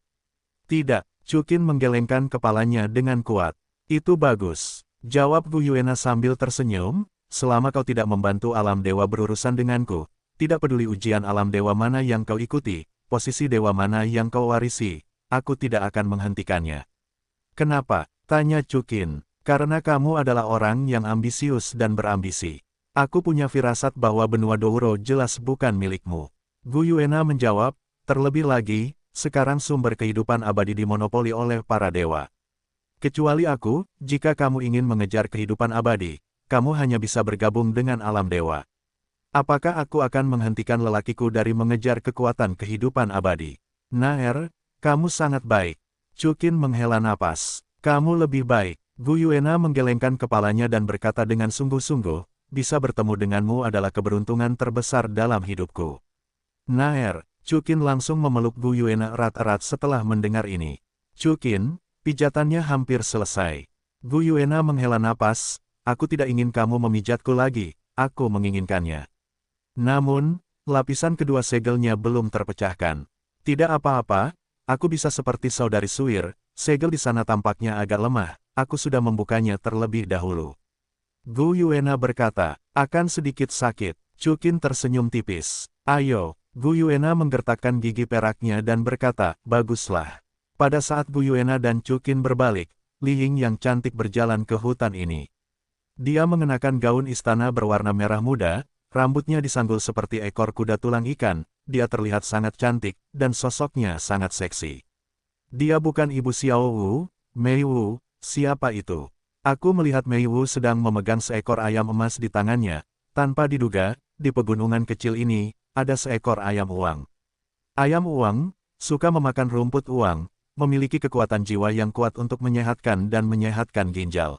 Speaker 1: Tidak, Chukin menggelengkan kepalanya dengan kuat. Itu bagus. Jawab Gu Yuena sambil tersenyum, selama kau tidak membantu alam dewa berurusan denganku, tidak peduli ujian alam dewa mana yang kau ikuti, posisi dewa mana yang kau warisi, aku tidak akan menghentikannya. Kenapa? Tanya Chukin. Karena kamu adalah orang yang ambisius dan berambisi. Aku punya firasat bahwa benua Douro jelas bukan milikmu. Gu Yuena menjawab, terlebih lagi, sekarang sumber kehidupan abadi dimonopoli oleh para dewa. Kecuali aku, jika kamu ingin mengejar kehidupan abadi, kamu hanya bisa bergabung dengan alam dewa. Apakah aku akan menghentikan lelakiku dari mengejar kekuatan kehidupan abadi? Naer, kamu sangat baik. Chukin menghela napas. Kamu lebih baik. Gu Yuena menggelengkan kepalanya dan berkata dengan sungguh-sungguh, bisa bertemu denganmu adalah keberuntungan terbesar dalam hidupku. Naer, Chukin langsung memeluk Gu Yuena erat-erat setelah mendengar ini. Chukin, pijatannya hampir selesai. Gu Yuena menghela napas, aku tidak ingin kamu memijatku lagi, aku menginginkannya. Namun, lapisan kedua segelnya belum terpecahkan. Tidak apa-apa, aku bisa seperti saudari Suir, segel di sana tampaknya agak lemah, aku sudah membukanya terlebih dahulu. Gu Yuena berkata, akan sedikit sakit. Chukin tersenyum tipis. Ayo, Gu Yuena menggertakkan gigi peraknya dan berkata, baguslah. Pada saat Gu Yuena dan Chukin berbalik, Li Ying yang cantik berjalan ke hutan ini. Dia mengenakan gaun istana berwarna merah muda, rambutnya disanggul seperti ekor kuda tulang ikan, dia terlihat sangat cantik, dan sosoknya sangat seksi. Dia bukan ibu Xiao Wu, Mei Wu, siapa itu? Aku melihat Mei Wu sedang memegang seekor ayam emas di tangannya. Tanpa diduga, di pegunungan kecil ini, ada seekor ayam uang. Ayam uang, suka memakan rumput uang, memiliki kekuatan jiwa yang kuat untuk menyehatkan dan menyehatkan ginjal.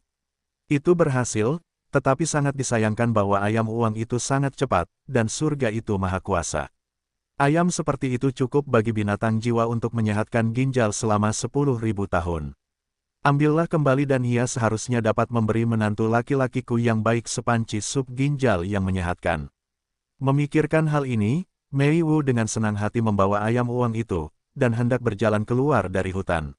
Speaker 1: Itu berhasil, tetapi sangat disayangkan bahwa ayam uang itu sangat cepat, dan surga itu maha kuasa. Ayam seperti itu cukup bagi binatang jiwa untuk menyehatkan ginjal selama 10.000 tahun. Ambillah kembali dan ia seharusnya dapat memberi menantu laki-lakiku yang baik sepanci sup ginjal yang menyehatkan. Memikirkan hal ini, Mei Wu dengan senang hati membawa ayam uang itu, dan hendak berjalan keluar dari hutan.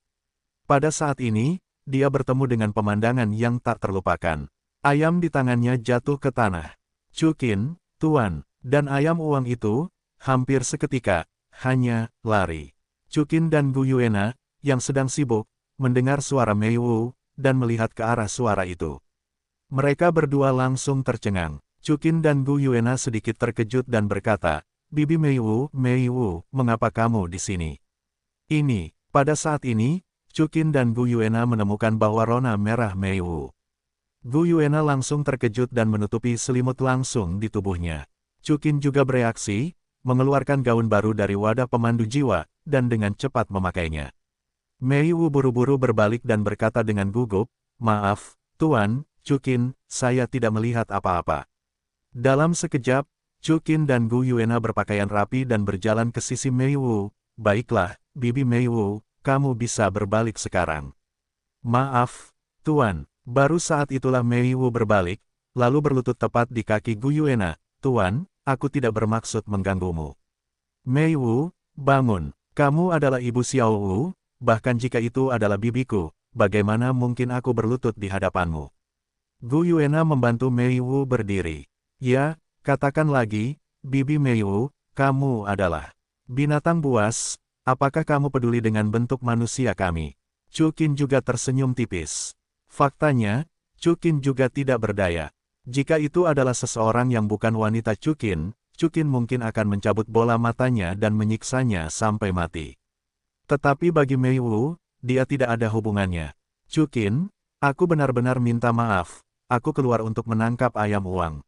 Speaker 1: Pada saat ini, dia bertemu dengan pemandangan yang tak terlupakan. Ayam di tangannya jatuh ke tanah. Cukin, Tuan, dan ayam uang itu, hampir seketika, hanya lari. Cukin dan Gu Yuena, yang sedang sibuk, mendengar suara Mei Wu, dan melihat ke arah suara itu. Mereka berdua langsung tercengang. Cukin dan Gu Yuena sedikit terkejut dan berkata, Bibi Mei Wu, mengapa kamu di sini? Ini, pada saat ini, Cukin dan Gu Yuena menemukan bahwa rona merah Mei Wu. Gu Yuena langsung terkejut dan menutupi selimut langsung di tubuhnya. Cukin juga bereaksi, mengeluarkan gaun baru dari wadah pemandu jiwa, dan dengan cepat memakainya. Mei Wu buru-buru berbalik dan berkata dengan gugup, Maaf, Tuan, Cukin, saya tidak melihat apa-apa. Dalam sekejap, Cukin dan Gu Yuena berpakaian rapi dan berjalan ke sisi Mei Wu. Baiklah, Bibi Mei Wu, kamu bisa berbalik sekarang. Maaf, Tuan. Baru saat itulah Mei Wu berbalik, lalu berlutut tepat di kaki Gu Yuena. Tuan, aku tidak bermaksud mengganggumu. Mei Wu, bangun. Kamu adalah ibu Xiao Wu, bahkan jika itu adalah bibiku, bagaimana mungkin aku berlutut di hadapanmu? Gu Yuena membantu Mei Wu berdiri. Ya, katakan lagi, Bibi Mei Wu, kamu adalah binatang buas, apakah kamu peduli dengan bentuk manusia kami? Cukin juga tersenyum tipis. Faktanya, Cukin juga tidak berdaya. Jika itu adalah seseorang yang bukan wanita Cukin, Cukin mungkin akan mencabut bola matanya dan menyiksanya sampai mati. Tetapi bagi Mei Wu, dia tidak ada hubungannya. Cukin, aku benar-benar minta maaf, aku keluar untuk menangkap ayam uang.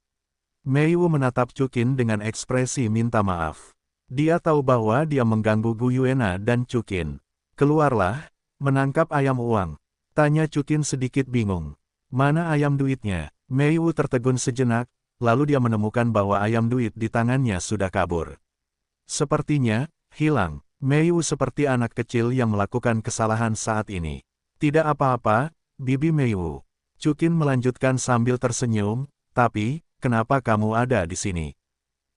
Speaker 1: Mei Wu menatap Cukin dengan ekspresi minta maaf. Dia tahu bahwa dia mengganggu Gu Yuena dan Cukin. Keluarlah, menangkap ayam uang. Tanya Cukin sedikit bingung. Mana ayam duitnya? Mei Wu tertegun sejenak, lalu dia menemukan bahwa ayam duit di tangannya sudah kabur. Sepertinya, hilang. Mei Wu seperti anak kecil yang melakukan kesalahan saat ini. Tidak apa-apa, Bibi Mei Wu. Cukin melanjutkan sambil tersenyum, tapi, kenapa kamu ada di sini?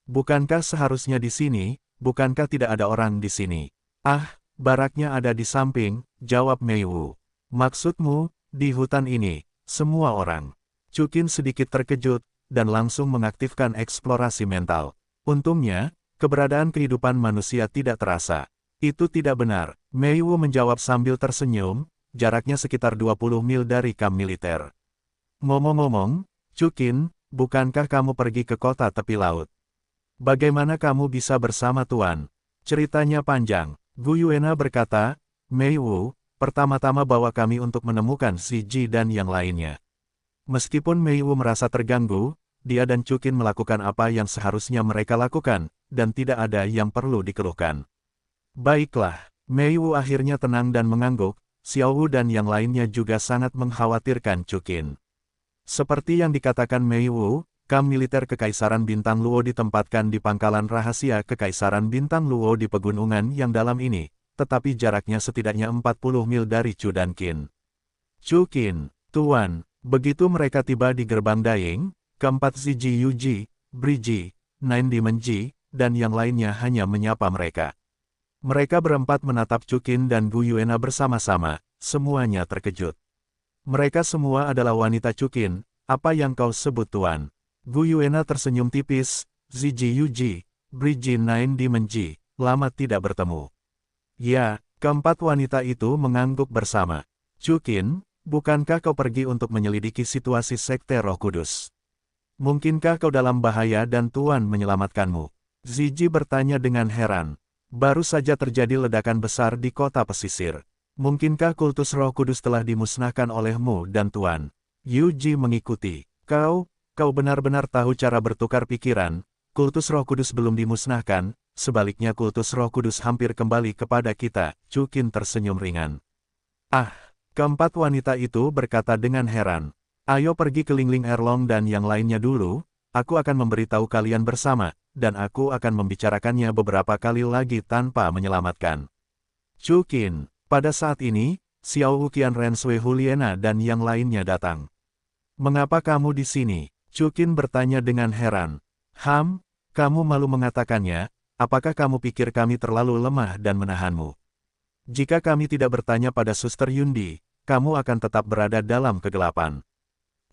Speaker 1: Bukankah seharusnya di sini, bukankah tidak ada orang di sini? Ah, baraknya ada di samping, jawab Mei Wu. Maksudmu, di hutan ini, semua orang. Cukin sedikit terkejut, dan langsung mengaktifkan eksplorasi mental. Untungnya, keberadaan kehidupan manusia tidak terasa. Itu tidak benar, Mei Wu menjawab sambil tersenyum, jaraknya sekitar 20 mil dari kamp militer. Ngomong-ngomong, Cukin, bukankah kamu pergi ke kota tepi laut? Bagaimana kamu bisa bersama Tuan? Ceritanya panjang. Gu Yuena berkata, Mei Wu, pertama-tama bawa kami untuk menemukan si Ji dan yang lainnya. Meskipun Mei Wu merasa terganggu, dia dan Cukin melakukan apa yang seharusnya mereka lakukan, dan tidak ada yang perlu dikeluhkan. Baiklah, Mei Wu akhirnya tenang dan mengangguk, Xiao Wu dan yang lainnya juga sangat mengkhawatirkan Cukin. Seperti yang dikatakan Mei Wu, kamp militer Kekaisaran Bintang Luo ditempatkan di pangkalan rahasia Kekaisaran Bintang Luo di pegunungan yang dalam ini, tetapi jaraknya setidaknya 40 mil dari Chudankin. Cukin, Tuan, begitu mereka tiba di gerbang Daying, keempat Ziji Yuji, Briji, Nine Dimenji, dan yang lainnya hanya menyapa mereka. Mereka berempat menatap Cukin dan Gu Yuena bersama-sama, semuanya terkejut. Mereka semua adalah wanita Cukin, apa yang kau sebut Tuan? Gu Yuena tersenyum tipis, Ziji Yuji, Briji Nine Dimenji, lama tidak bertemu. Ya, keempat wanita itu mengangguk bersama. Cukin, bukankah kau pergi untuk menyelidiki situasi Sekte Roh Kudus? Mungkinkah kau dalam bahaya dan Tuan menyelamatkanmu? Ziji bertanya dengan heran. Baru saja terjadi ledakan besar di kota pesisir. Mungkinkah kultus Roh Kudus telah dimusnahkan olehmu dan Tuan? Yuji mengikuti. Kau benar-benar tahu cara bertukar pikiran. Kultus Roh Kudus belum dimusnahkan, sebaliknya kultus Roh Kudus hampir kembali kepada kita. Chukin tersenyum ringan. Ah, keempat wanita itu berkata dengan heran. Ayo pergi ke Lingling Erlong dan yang lainnya dulu, aku akan memberitahu kalian bersama, dan aku akan membicarakannya beberapa kali lagi tanpa menyelamatkan. Chukin, pada saat ini, Xiao Wuqian Rensui Huliena dan yang lainnya datang. Mengapa kamu di sini? Chukin bertanya dengan heran. Kamu malu mengatakannya, apakah kamu pikir kami terlalu lemah dan menahanmu? Jika kami tidak bertanya pada Suster Yundi, kamu akan tetap berada dalam kegelapan.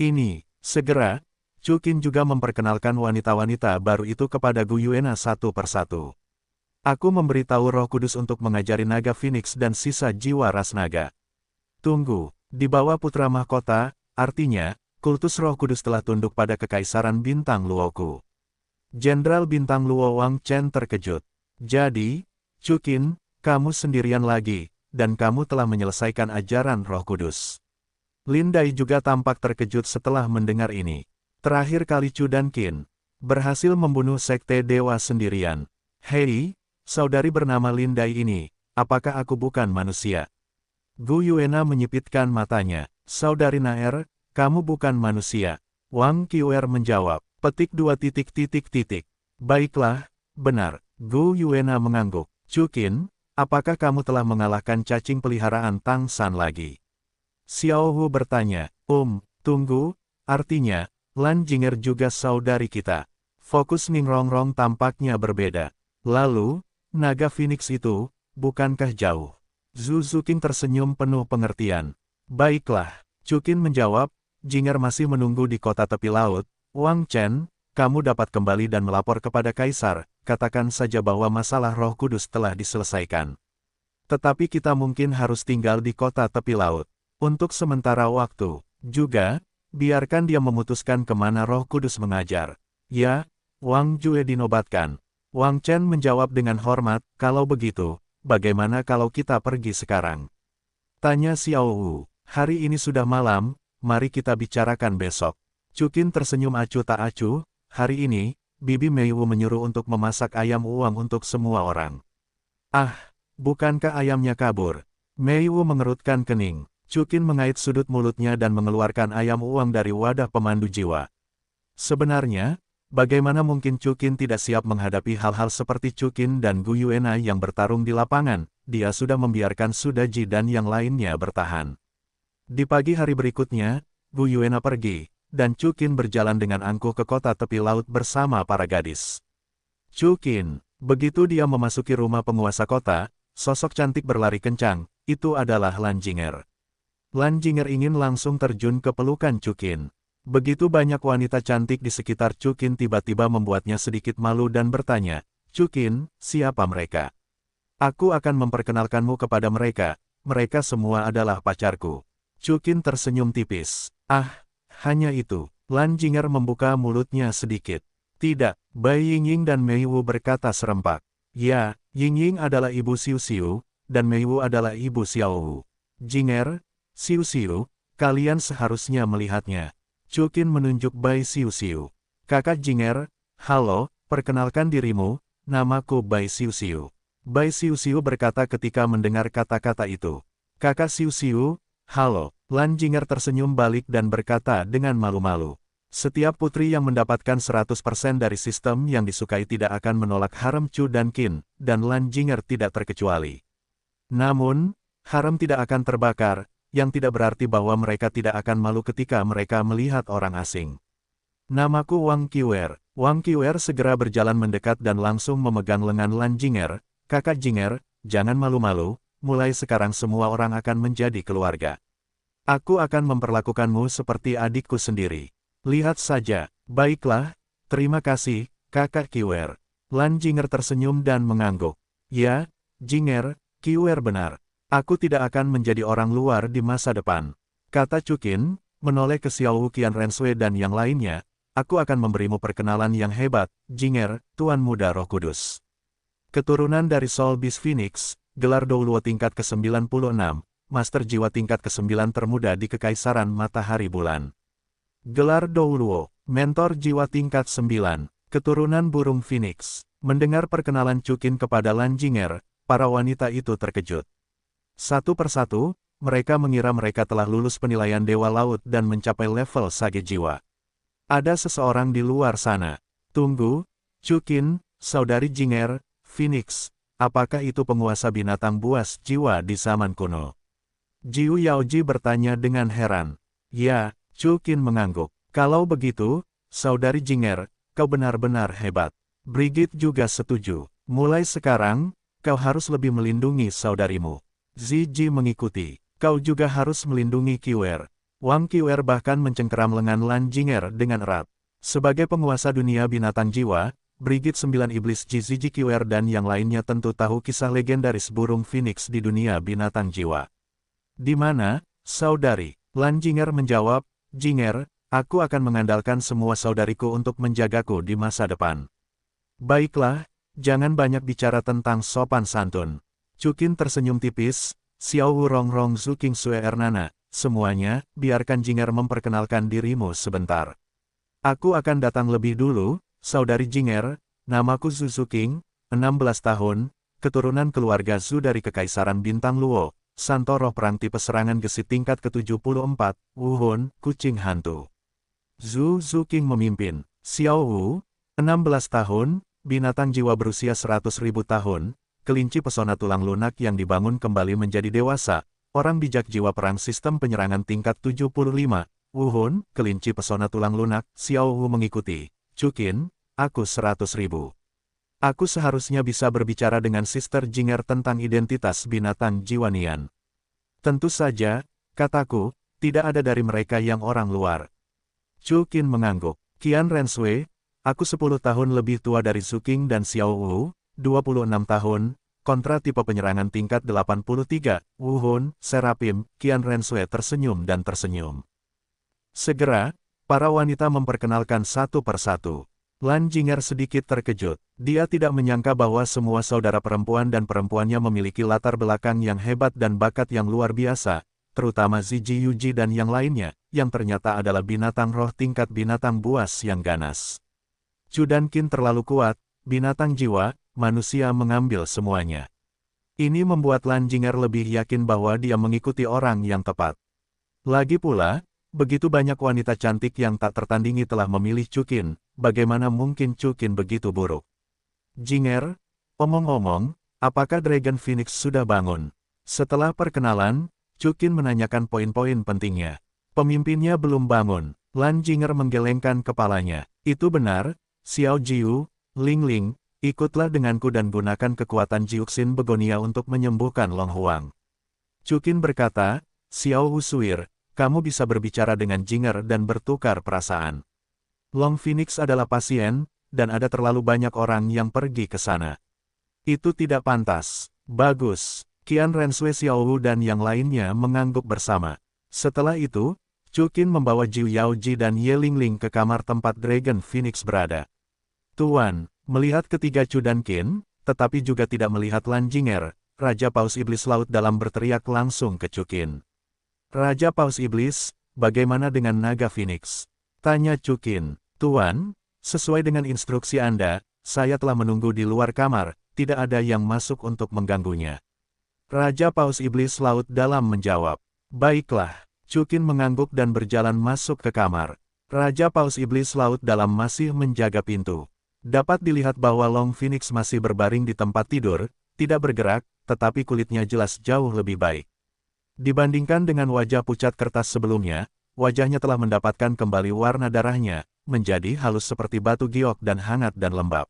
Speaker 1: Ini, segera, Chukin juga memperkenalkan wanita-wanita baru itu kepada Gu Yuena satu persatu. Aku memberitahu Roh Kudus untuk mengajari naga Phoenix dan sisa jiwa ras naga. Tunggu, di bawah putra mahkota, artinya, kultus Roh Kudus telah tunduk pada kekaisaran Bintang Luoku. Jenderal Bintang Luo Wang Chen terkejut. Jadi, Chukin, kamu sendirian lagi, dan kamu telah menyelesaikan ajaran Roh Kudus. Lin Dai juga tampak terkejut setelah mendengar ini. Terakhir kali Chu dan Qin berhasil membunuh sekte dewa sendirian. Hei, saudari bernama Lin Dai ini, apakah aku bukan manusia? Gu Yuena menyipitkan matanya. Saudari Naer, kamu bukan manusia. Wang Qiuer menjawab. Petik 2. Baiklah, benar. Gu Yuena mengangguk. Chukin, apakah kamu telah mengalahkan cacing peliharaan Tang San lagi? Xiao Hu bertanya. Tunggu, artinya, Lan Jinger juga saudari kita. Fokus Ning Rongrong tampaknya berbeda. Lalu, naga Phoenix itu, bukankah jauh? Zhu Zuqing tersenyum penuh pengertian. Baiklah, Chukin menjawab, Jinger masih menunggu di kota tepi laut. Wang Chen, kamu dapat kembali dan melapor kepada Kaisar, katakan saja bahwa masalah Roh Kudus telah diselesaikan. Tetapi kita mungkin harus tinggal di kota tepi laut. Untuk sementara waktu, juga, biarkan dia memutuskan kemana Roh Kudus mengajar. Ya, Wang Jue dinobatkan. Wang Chen menjawab dengan hormat, kalau begitu, bagaimana kalau kita pergi sekarang? Tanya Xiao Wu. Hari ini sudah malam, mari kita bicarakan besok. Chukin tersenyum acuh tak acuh, hari ini, Bibi Meiwu menyuruh untuk memasak ayam uang untuk semua orang. Ah, bukankah ayamnya kabur? Meiwu mengerutkan kening. Chukin mengait sudut mulutnya dan mengeluarkan ayam uang dari wadah pemandu jiwa. Sebenarnya, bagaimana mungkin Chukin tidak siap menghadapi hal-hal seperti Chukin dan Gu Yuena yang bertarung di lapangan, dia sudah membiarkan Sudaji dan yang lainnya bertahan. Di pagi hari berikutnya, Gu Yuena pergi, dan Chukin berjalan dengan angkuh ke kota tepi laut bersama para gadis. Chukin, begitu dia memasuki rumah penguasa kota, sosok cantik berlari kencang, itu adalah Lan Jinger. Lan Jinger ingin langsung terjun ke pelukan Chukin. Begitu banyak wanita cantik di sekitar Chukin tiba-tiba membuatnya sedikit malu dan bertanya, Chukin, siapa mereka? Aku akan memperkenalkanmu kepada mereka, mereka semua adalah pacarku. Chukin tersenyum tipis. Hanya itu. Lan Jinger membuka mulutnya sedikit. Tidak, Bai Yingying dan Meiwu berkata serempak. Ya, Yingying adalah ibu Xiu Xiu, dan Meiwu adalah ibu Xiao Wu. Jinger, Xiu Xiu, kalian seharusnya melihatnya. Chukin menunjuk Bai Xiu Xiu. Kakak Jinger, halo, perkenalkan dirimu, namaku Bai Xiu Xiu. Bai Xiu Xiu berkata ketika mendengar kata-kata itu. Kakak Xiu Xiu, halo. Lan Jinger tersenyum balik dan berkata dengan malu-malu. Setiap putri yang mendapatkan 100% dari sistem yang disukai tidak akan menolak harem Chu dan Qin, dan Lan Jinger tidak terkecuali. Namun, harem tidak akan terbakar, yang tidak berarti bahwa mereka tidak akan malu ketika mereka melihat orang asing. Namaku Wang Qiuer. Wang Qiuer segera berjalan mendekat dan langsung memegang lengan Lan Jinger. Kakak Jinger, jangan malu-malu, mulai sekarang semua orang akan menjadi keluarga. Aku akan memperlakukanmu seperti adikku sendiri. Lihat saja. Baiklah, terima kasih, kakak Qiuer. Lan Jinger tersenyum dan mengangguk. Ya, Jinger, Qiuer benar. Aku tidak akan menjadi orang luar di masa depan. Kata Chukin, menoleh ke Xiao Wuqian Rensui dan yang lainnya, aku akan memberimu perkenalan yang hebat, Jinger, Tuan Muda Roh Kudus. Keturunan dari Soul Beast Phoenix, gelar Douluo tingkat ke-96, Master Jiwa tingkat ke-9 termuda di Kekaisaran Matahari Bulan. Gelar Douluo, Mentor Jiwa tingkat 9, keturunan burung Phoenix. Mendengar perkenalan Chukin kepada Lan Jinger, para wanita itu terkejut. Satu persatu, mereka mengira mereka telah lulus penilaian Dewa Laut dan mencapai level Sage Jiwa. Ada seseorang di luar sana. Tunggu, Chukin, saudari Jinger, Phoenix, apakah itu penguasa binatang buas jiwa di zaman kuno? Jiu Yaoji bertanya dengan heran. Ya, Chukin mengangguk. Kalau begitu, saudari Jinger, kau benar-benar hebat. Brigit juga setuju. Mulai sekarang, kau harus lebih melindungi saudarimu. Ziji mengikuti. Kau juga harus melindungi Qiwer. Wang Qiwer bahkan mencengkeram lengan Lan Jinger dengan erat. Sebagai penguasa dunia binatang jiwa, Brigit 9 Iblis Ziji Qiwer dan yang lainnya tentu tahu kisah legendaris burung Phoenix di dunia binatang jiwa. Di mana, saudari? Lan Jinger menjawab, Jinger, aku akan mengandalkan semua saudariku untuk menjagaku di masa depan. Baiklah, jangan banyak bicara tentang sopan santun. Chukin tersenyum tipis, Xiao Wu Rongrong Zu King Sue Ernana, semuanya, biarkan Jinger memperkenalkan dirimu sebentar. Aku akan datang lebih dulu, saudari Jinger, namaku Zhu Zuking, 16 tahun, keturunan keluarga Zhu dari Kekaisaran Bintang Luo, Santo Roh Perang tipe serangan gesit tingkat ke-74, Wuhun, kucing hantu. Zhu Zuking memimpin. Xiao Wu, 16 tahun, binatang jiwa berusia 100.000 tahun, kelinci pesona tulang lunak yang dibangun kembali menjadi dewasa, orang bijak jiwa perang sistem penyerangan tingkat 75, Wuhun, kelinci pesona tulang lunak, Xiao Wu mengikuti. Chukin, aku 100.000. Aku seharusnya bisa berbicara dengan Sister Jinger tentang identitas binatang jiwa Nian. Tentu saja, kataku, tidak ada dari mereka yang orang luar. Chukin mengangguk. Qian Renshui, aku 10 tahun lebih tua dari Zuking dan Xiao Wu, 26 tahun, kontra tipe penyerangan tingkat 83, Wuhun, Serapim, Qian Renshui tersenyum dan tersenyum. Segera, para wanita memperkenalkan satu persatu. Lan Jinger sedikit terkejut. Dia tidak menyangka bahwa semua saudara perempuan dan perempuannya memiliki latar belakang yang hebat dan bakat yang luar biasa, terutama Ziji Yuji dan yang lainnya, yang ternyata adalah binatang roh tingkat binatang buas yang ganas. Chudankin terlalu kuat, binatang jiwa, manusia mengambil semuanya. Ini membuat Lan Jinger lebih yakin bahwa dia mengikuti orang yang tepat. Lagi pula, begitu banyak wanita cantik yang tak tertandingi telah memilih Chukin, bagaimana mungkin Chukin begitu buruk? Jinger, omong-omong, apakah Dragon Phoenix sudah bangun? Setelah perkenalan, Chukin menanyakan poin-poin pentingnya. Pemimpinnya belum bangun. Lan Jinger menggelengkan kepalanya. Itu benar, Xiao Jiu, Ling Ling, ikutlah denganku dan gunakan kekuatan Jiuxin Begonia untuk menyembuhkan Long Huang. Chukin berkata, Xiao Husuir, kamu bisa berbicara dengan Jinger dan bertukar perasaan. Long Phoenix adalah pasien, dan ada terlalu banyak orang yang pergi ke sana. Itu tidak pantas. Bagus. Qian Renshui, Xiao Wu dan yang lainnya mengangguk bersama. Setelah itu, Chukin membawa Jiu Yaoji dan Ye Lingling ke kamar tempat Dragon Phoenix berada. Tuan, melihat ketiga Chudankin, tetapi juga tidak melihat Lan Jinger, Raja Paus Iblis Laut Dalam berteriak langsung ke Chukin. Raja Paus Iblis, bagaimana dengan Naga Phoenix? Tanya Chukin. Tuan, sesuai dengan instruksi Anda, saya telah menunggu di luar kamar, tidak ada yang masuk untuk mengganggunya. Raja Paus Iblis Laut Dalam menjawab. Baiklah. Chukin mengangguk dan berjalan masuk ke kamar. Raja Paus Iblis Laut Dalam masih menjaga pintu. Dapat dilihat bahwa Long Phoenix masih berbaring di tempat tidur, tidak bergerak, tetapi kulitnya jelas jauh lebih baik. Dibandingkan dengan wajah pucat kertas sebelumnya, wajahnya telah mendapatkan kembali warna darahnya, menjadi halus seperti batu giok dan hangat dan lembab.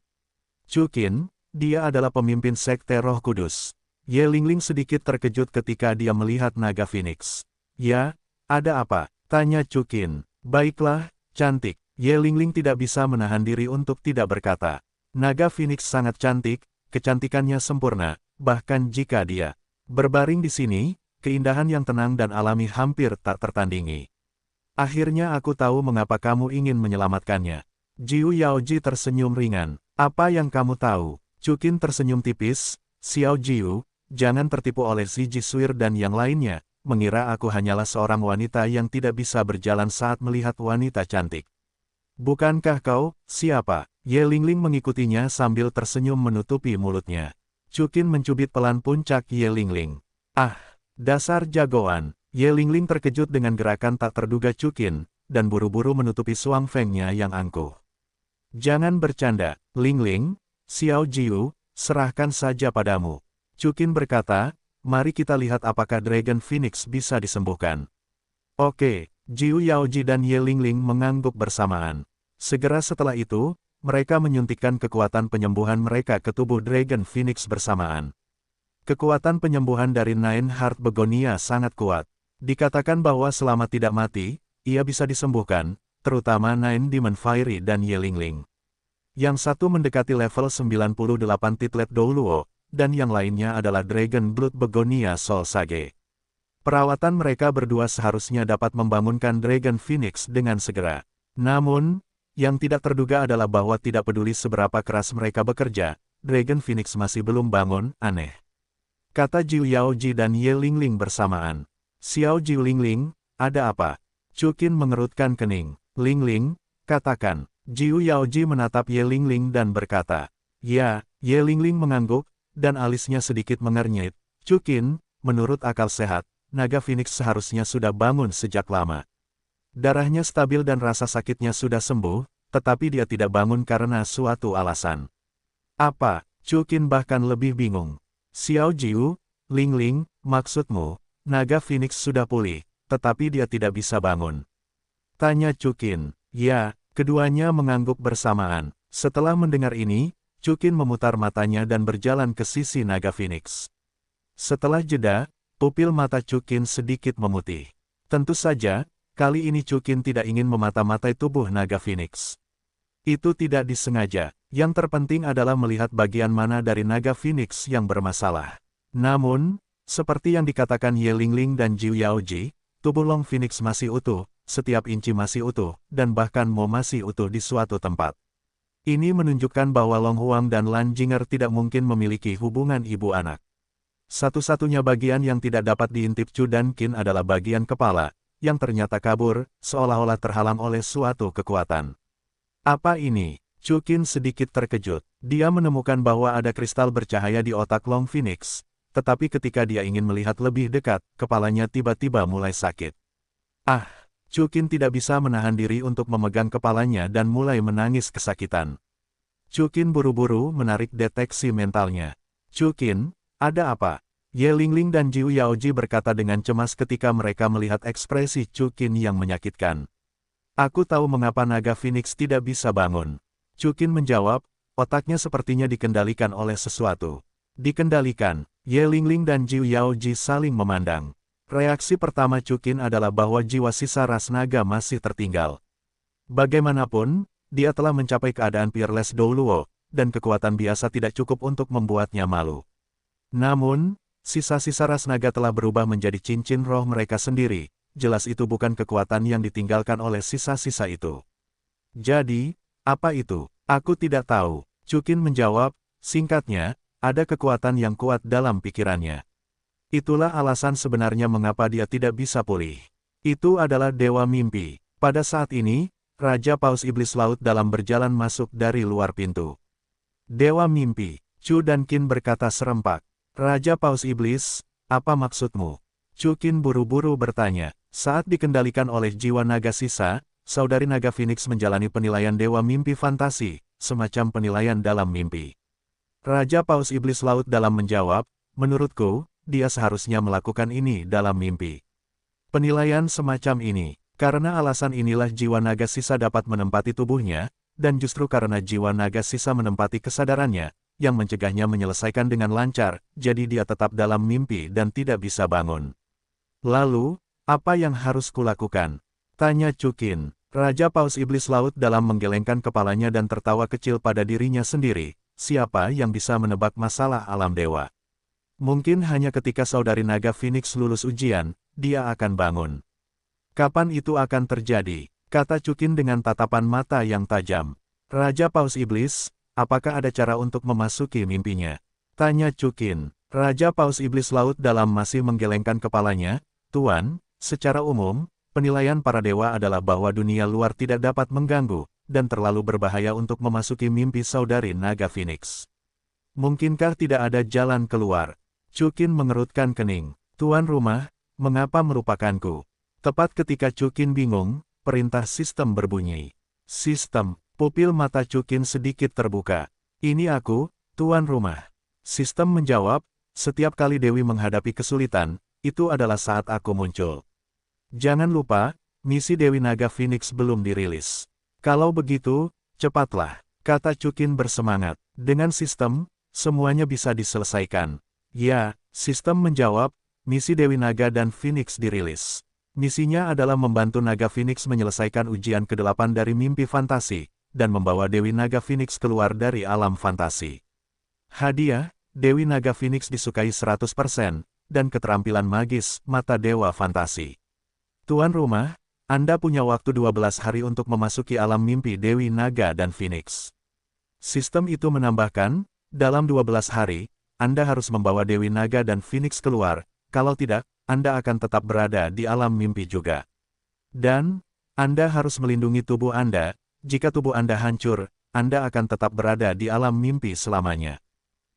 Speaker 1: Chukin, dia adalah pemimpin Sekte Roh Kudus. Ye Lingling sedikit terkejut ketika dia melihat Naga Phoenix. Ya, ada apa? Tanya Chukin. Baiklah, cantik. Ye Lingling tidak bisa menahan diri untuk tidak berkata. Naga Phoenix sangat cantik, kecantikannya sempurna, bahkan jika dia berbaring di sini, keindahan yang tenang dan alami hampir tak tertandingi. Akhirnya aku tahu mengapa kamu ingin menyelamatkannya. Jiu Yaoji tersenyum ringan. Apa yang kamu tahu? Chukin tersenyum tipis. Xiao Jiu, jangan tertipu oleh si Jisuir dan yang lainnya, mengira aku hanyalah seorang wanita yang tidak bisa berjalan saat melihat wanita cantik. Bukankah kau, siapa? Ye Lingling mengikutinya sambil tersenyum menutupi mulutnya. Chu Qin mencubit pelan puncak Ye Lingling. Ah, dasar jagoan. Ye Lingling terkejut dengan gerakan tak terduga Chu Qin, dan buru-buru menutupi suang fengnya yang angkuh. Jangan bercanda, Lingling, Xiao Jiu, serahkan saja padamu. Chu Qin berkata, mari kita lihat apakah Dragon Phoenix bisa disembuhkan. Oke, Jiu Yaoji dan Ye Lingling mengangguk bersamaan. Segera setelah itu, mereka menyuntikkan kekuatan penyembuhan mereka ke tubuh Dragon Phoenix bersamaan. Kekuatan penyembuhan dari Nine Heart Begonia sangat kuat. Dikatakan bahwa selama tidak mati, ia bisa disembuhkan, terutama Nine Demon Fiery dan Ye Lingling. Yang satu mendekati level 98 Titlet Douluo, dan yang lainnya adalah Dragon Blood Begonia Soul Sage. Perawatan mereka berdua seharusnya dapat membangunkan Dragon Phoenix dengan segera. Namun, yang tidak terduga adalah bahwa tidak peduli seberapa keras mereka bekerja, Dragon Phoenix masih belum bangun, aneh. Kata Jiu Yaoji dan Ye Lingling bersamaan. Xiao Jiu Lingling, ada apa? Chu Qin mengerutkan kening. Lingling, katakan. Jiu Yaoji menatap Ye Lingling dan berkata. Ya, Ye Lingling mengangguk, dan alisnya sedikit mengernyit. Chu Qin, menurut akal sehat, naga Phoenix seharusnya sudah bangun sejak lama. Darahnya stabil dan rasa sakitnya sudah sembuh, tetapi dia tidak bangun karena suatu alasan. Apa? Chu Qin bahkan lebih bingung. Xiao Jiu, Lingling, maksudmu, naga Phoenix sudah pulih, tetapi dia tidak bisa bangun. Tanya Chu Qin. Ya, keduanya mengangguk bersamaan. Setelah mendengar ini, Chu Qin memutar matanya dan berjalan ke sisi naga Phoenix. Setelah jeda, pupil mata Chu Qin sedikit memutih. Tentu saja, kali ini Chu Qin tidak ingin memata-matai tubuh naga Phoenix. Itu tidak disengaja. Yang terpenting adalah melihat bagian mana dari naga Phoenix yang bermasalah. Namun, seperti yang dikatakan Ye Lingling dan Jiu Yaoji, tubuh Long Phoenix masih utuh, setiap inci masih utuh, dan bahkan Mo masih utuh di suatu tempat. Ini menunjukkan bahwa Long Huang dan Lan Jinger tidak mungkin memiliki hubungan ibu anak. Satu-satunya bagian yang tidak dapat diintip Chu dan Qin adalah bagian kepala, yang ternyata kabur, seolah-olah terhalang oleh suatu kekuatan. Apa ini? Chu Qin sedikit terkejut. Dia menemukan bahwa ada kristal bercahaya di otak Long Phoenix, tetapi ketika dia ingin melihat lebih dekat, kepalanya tiba-tiba mulai sakit. Ah! Chu Qin tidak bisa menahan diri untuk memegang kepalanya dan mulai menangis kesakitan. Chu Qin buru-buru menarik deteksi mentalnya. Chu Qin, ada apa? Ye Lingling dan Jiu Yaoji berkata dengan cemas ketika mereka melihat ekspresi Chu Qin yang menyakitkan. Aku tahu mengapa naga Phoenix tidak bisa bangun. Chu Qin menjawab, otaknya sepertinya dikendalikan oleh sesuatu. Dikendalikan. Ye Lingling dan Jiu Yaoji saling memandang. Reaksi pertama Chu Qin adalah bahwa jiwa sisa ras naga masih tertinggal. Bagaimanapun, dia telah mencapai keadaan Peerless Douluo, dan kekuatan biasa tidak cukup untuk membuatnya malu. Namun, sisa-sisa ras naga telah berubah menjadi cincin roh mereka sendiri, jelas itu bukan kekuatan yang ditinggalkan oleh sisa-sisa itu. Jadi, apa itu? Aku tidak tahu. Chu Qin menjawab, singkatnya, ada kekuatan yang kuat dalam pikirannya. Itulah alasan sebenarnya mengapa dia tidak bisa pulih. Itu adalah Dewa Mimpi. Pada saat ini, Raja Paus Iblis Laut dalam berjalan masuk dari luar pintu. Dewa Mimpi. Chu dan Qin berkata serempak. Raja Paus Iblis, apa maksudmu? Chu Qin buru-buru bertanya. Saat dikendalikan oleh jiwa naga sisa, saudari naga Phoenix menjalani penilaian Dewa Mimpi Fantasi, semacam penilaian dalam mimpi. Raja Paus Iblis Laut dalam menjawab, menurutku, dia seharusnya melakukan ini dalam mimpi. Penilaian semacam ini, karena alasan inilah jiwa naga sisa dapat menempati tubuhnya, dan justru karena jiwa naga sisa menempati kesadarannya, yang mencegahnya menyelesaikan dengan lancar, jadi dia tetap dalam mimpi dan tidak bisa bangun. Lalu, apa yang harus kulakukan? Tanya Chu Qin. Raja Paus Iblis Laut dalam menggelengkan kepalanya dan tertawa kecil pada dirinya sendiri, siapa yang bisa menebak masalah alam dewa? Mungkin hanya ketika saudari naga Phoenix lulus ujian, dia akan bangun. Kapan itu akan terjadi? Kata Chu Qin dengan tatapan mata yang tajam. Raja Paus Iblis, apakah ada cara untuk memasuki mimpinya? Tanya Chu Qin. Raja Paus Iblis Laut Dalam masih menggelengkan kepalanya, Tuan, secara umum, penilaian para dewa adalah bahwa dunia luar tidak dapat mengganggu, dan terlalu berbahaya untuk memasuki mimpi saudari naga Phoenix. Mungkinkah tidak ada jalan keluar? Chukin mengerutkan kening. Tuan rumah, mengapa merupakanku? Tepat ketika Chukin bingung, perintah sistem berbunyi. Sistem, pupil mata Chukin sedikit terbuka. Ini aku, Tuan rumah. Sistem menjawab, setiap kali Dewi menghadapi kesulitan, itu adalah saat aku muncul. Jangan lupa, misi Dewi Naga Phoenix belum dirilis. Kalau begitu, cepatlah, kata Chukin bersemangat. Dengan sistem, semuanya bisa diselesaikan. Ya, sistem menjawab, misi Dewi Naga dan Phoenix dirilis. Misinya adalah membantu Naga Phoenix menyelesaikan ujian ke-8 dari mimpi fantasi, dan membawa Dewi Naga Phoenix keluar dari alam fantasi. Hadiah, Dewi Naga Phoenix disukai 100%, dan keterampilan magis, mata dewa fantasi. Tuan rumah, Anda punya waktu 12 hari untuk memasuki alam mimpi Dewi Naga dan Phoenix. Sistem itu menambahkan, dalam 12 hari, Anda harus membawa Dewi Naga dan Phoenix keluar, kalau tidak, Anda akan tetap berada di alam mimpi juga. Dan, Anda harus melindungi tubuh Anda, jika tubuh Anda hancur, Anda akan tetap berada di alam mimpi selamanya.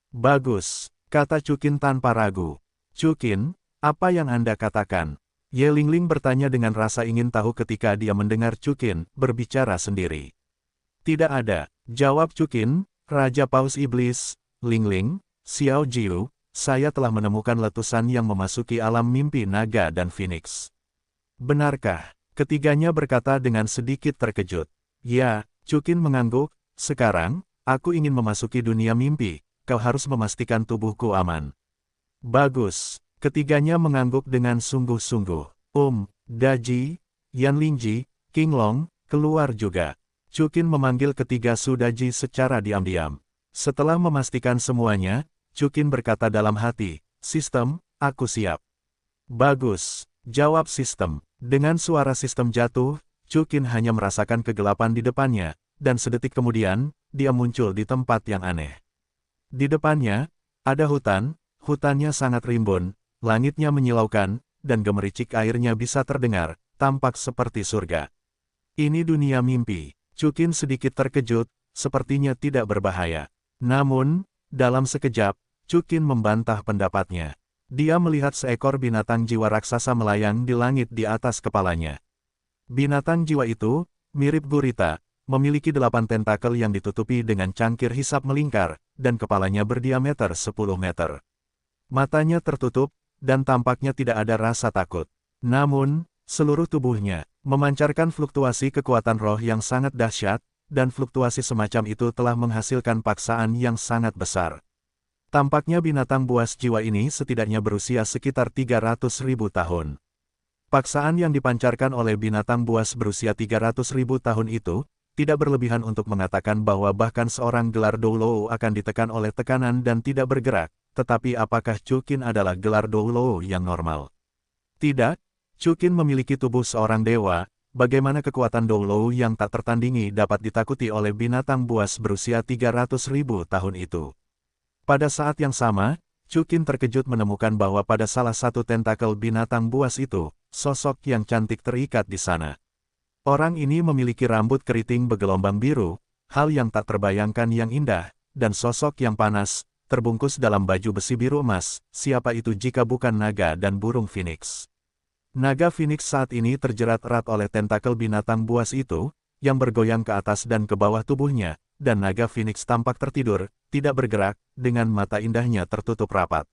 Speaker 1: Bagus, kata Chukin tanpa ragu. Chukin, apa yang Anda katakan? Ye Lingling bertanya dengan rasa ingin tahu ketika dia mendengar Chukin berbicara sendiri. Tidak ada, jawab Chukin, Raja Paus Iblis, Lingling, Xiao Jiu, saya telah menemukan letusan yang memasuki alam mimpi naga dan Phoenix. Benarkah? Ketiganya berkata dengan sedikit terkejut. Ya, Chukin mengangguk, sekarang, aku ingin memasuki dunia mimpi. Kau harus memastikan tubuhku aman. Bagus, ketiganya mengangguk dengan sungguh-sungguh. Daji, Yan Lingji, King Long, keluar juga. Chukin memanggil ketiga Sudaji secara diam-diam. Setelah memastikan semuanya, Chukin berkata dalam hati, sistem, aku siap. Bagus, jawab sistem. Dengan suara sistem jatuh, Chukin hanya merasakan kegelapan di depannya, dan sedetik kemudian, dia muncul di tempat yang aneh. Di depannya, ada hutan, hutannya sangat rimbun, langitnya menyilaukan, dan gemericik airnya bisa terdengar, tampak seperti surga. Ini dunia mimpi. Chukin sedikit terkejut, sepertinya tidak berbahaya. Namun, dalam sekejap, Chukin membantah pendapatnya. Dia melihat seekor binatang jiwa raksasa melayang di langit di atas kepalanya. Binatang jiwa itu, mirip gurita, memiliki 8 tentakel yang ditutupi dengan cangkir hisap melingkar, dan kepalanya berdiameter 10 meter. Matanya tertutup, dan tampaknya tidak ada rasa takut. Namun, seluruh tubuhnya, memancarkan fluktuasi kekuatan roh yang sangat dahsyat, dan fluktuasi semacam itu telah menghasilkan paksaan yang sangat besar. Tampaknya binatang buas jiwa ini setidaknya berusia sekitar 300.000 tahun. Paksaan yang dipancarkan oleh binatang buas berusia 300.000 tahun itu, tidak berlebihan untuk mengatakan bahwa bahkan seorang gelar Doulou akan ditekan oleh tekanan dan tidak bergerak, tetapi apakah Chukin adalah gelar Doulou yang normal? Tidak, Chukin memiliki tubuh seorang dewa, bagaimana kekuatan Doulou yang tak tertandingi dapat ditakuti oleh binatang buas berusia 300.000 tahun itu. Pada saat yang sama, Chukin terkejut menemukan bahwa pada salah satu tentakel binatang buas itu, sosok yang cantik terikat di sana. Orang ini memiliki rambut keriting bergelombang biru, hal yang tak terbayangkan yang indah, dan sosok yang panas, terbungkus dalam baju besi biru emas. Siapa itu jika bukan naga dan burung Phoenix? Naga Phoenix saat ini terjerat erat oleh tentakel binatang buas itu, yang bergoyang ke atas dan ke bawah tubuhnya, dan naga Phoenix tampak tertidur, tidak bergerak, dengan mata indahnya tertutup rapat.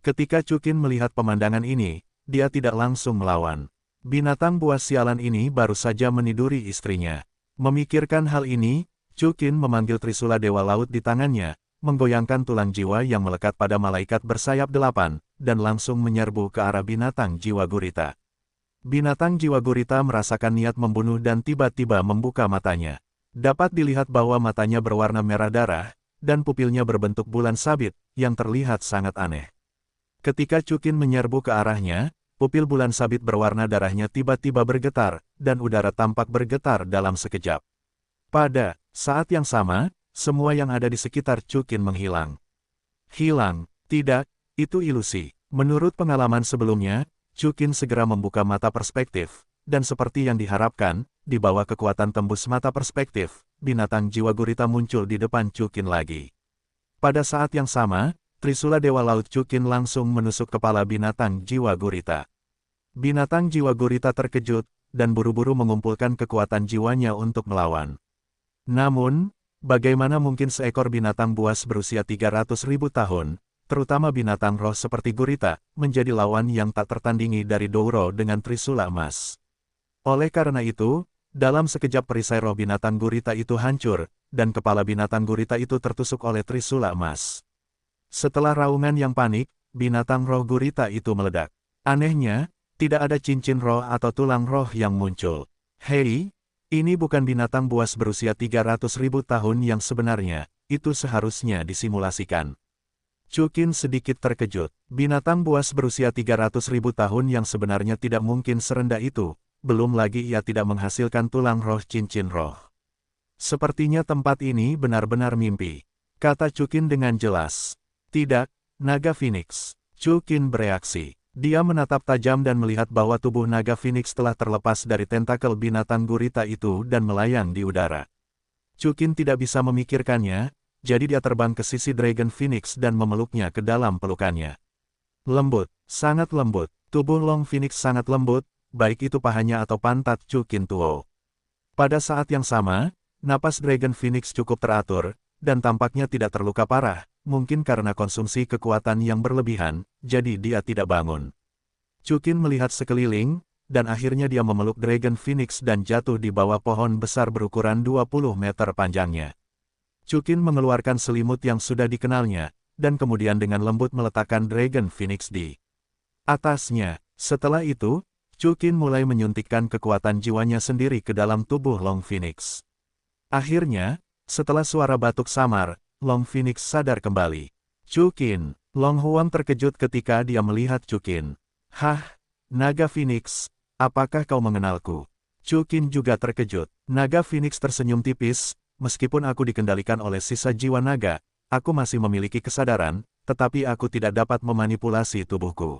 Speaker 1: Ketika Chukin melihat pemandangan ini, dia tidak langsung melawan. Binatang buas sialan ini baru saja meniduri istrinya. Memikirkan hal ini, Chukin memanggil Trisula Dewa Laut di tangannya, menggoyangkan tulang jiwa yang melekat pada malaikat bersayap 8, dan langsung menyerbu ke arah binatang jiwa gurita. Binatang jiwa gurita merasakan niat membunuh dan tiba-tiba membuka matanya. Dapat dilihat bahwa matanya berwarna merah darah, dan pupilnya berbentuk bulan sabit, yang terlihat sangat aneh. Ketika Chukin menyerbu ke arahnya, pupil bulan sabit berwarna darahnya tiba-tiba bergetar, dan udara tampak bergetar dalam sekejap. Pada saat yang sama, semua yang ada di sekitar Chukin menghilang. Hilang, tidak, Itu ilusi. Menurut pengalaman sebelumnya, Chukin segera membuka mata perspektif, dan seperti yang diharapkan, di bawah kekuatan tembus mata perspektif, binatang jiwa gurita muncul di depan Chukin lagi. Pada saat yang sama, Trisula Dewa Laut Chukin langsung menusuk kepala binatang jiwa gurita. Binatang jiwa gurita terkejut, dan buru-buru mengumpulkan kekuatan jiwanya untuk melawan. Namun, bagaimana mungkin seekor binatang buas berusia 300.000 tahun, terutama binatang roh seperti gurita, menjadi lawan yang tak tertandingi dari Douro dengan Trisula emas. Oleh karena itu, dalam sekejap perisai roh binatang gurita itu hancur, dan kepala binatang gurita itu tertusuk oleh Trisula emas. Setelah raungan yang panik, binatang roh gurita itu meledak. Anehnya, tidak ada cincin roh atau tulang roh yang muncul. Hei, ini bukan binatang buas berusia 300.000 tahun yang sebenarnya, itu seharusnya disimulasikan. Chukin sedikit terkejut. Binatang buas berusia 300.000 tahun yang sebenarnya tidak mungkin serendah itu, belum lagi ia tidak menghasilkan tulang roh cincin roh. Sepertinya tempat ini benar-benar mimpi, kata Chukin dengan jelas. Tidak, naga Phoenix. Chukin bereaksi. Dia menatap tajam dan melihat bahwa tubuh naga Phoenix telah terlepas dari tentakel binatang gurita itu dan melayang di udara. Chukin tidak bisa memikirkannya, jadi dia terbang ke sisi Dragon Phoenix dan memeluknya ke dalam pelukannya. Lembut, sangat lembut. Tubuh Long Phoenix sangat lembut, baik itu pahanya atau pantat Chukin Tuo. Pada saat yang sama, napas Dragon Phoenix cukup teratur, dan tampaknya tidak terluka parah, mungkin karena konsumsi kekuatan yang berlebihan, jadi dia tidak bangun. Chukin melihat sekeliling, dan akhirnya dia memeluk Dragon Phoenix dan jatuh di bawah pohon besar berukuran 20 meter panjangnya. Chukin mengeluarkan selimut yang sudah dikenalnya, dan kemudian dengan lembut meletakkan Dragon Phoenix di atasnya. Setelah itu, Chukin mulai menyuntikkan kekuatan jiwanya sendiri ke dalam tubuh Long Phoenix. Akhirnya, setelah suara batuk samar, Long Phoenix sadar kembali. Chukin, Long Huang terkejut ketika dia melihat Chukin. Hah, naga Phoenix, apakah kau mengenalku? Chukin juga terkejut. Naga Phoenix tersenyum tipis, meskipun aku dikendalikan oleh sisa jiwa naga, aku masih memiliki kesadaran, tetapi aku tidak dapat memanipulasi tubuhku.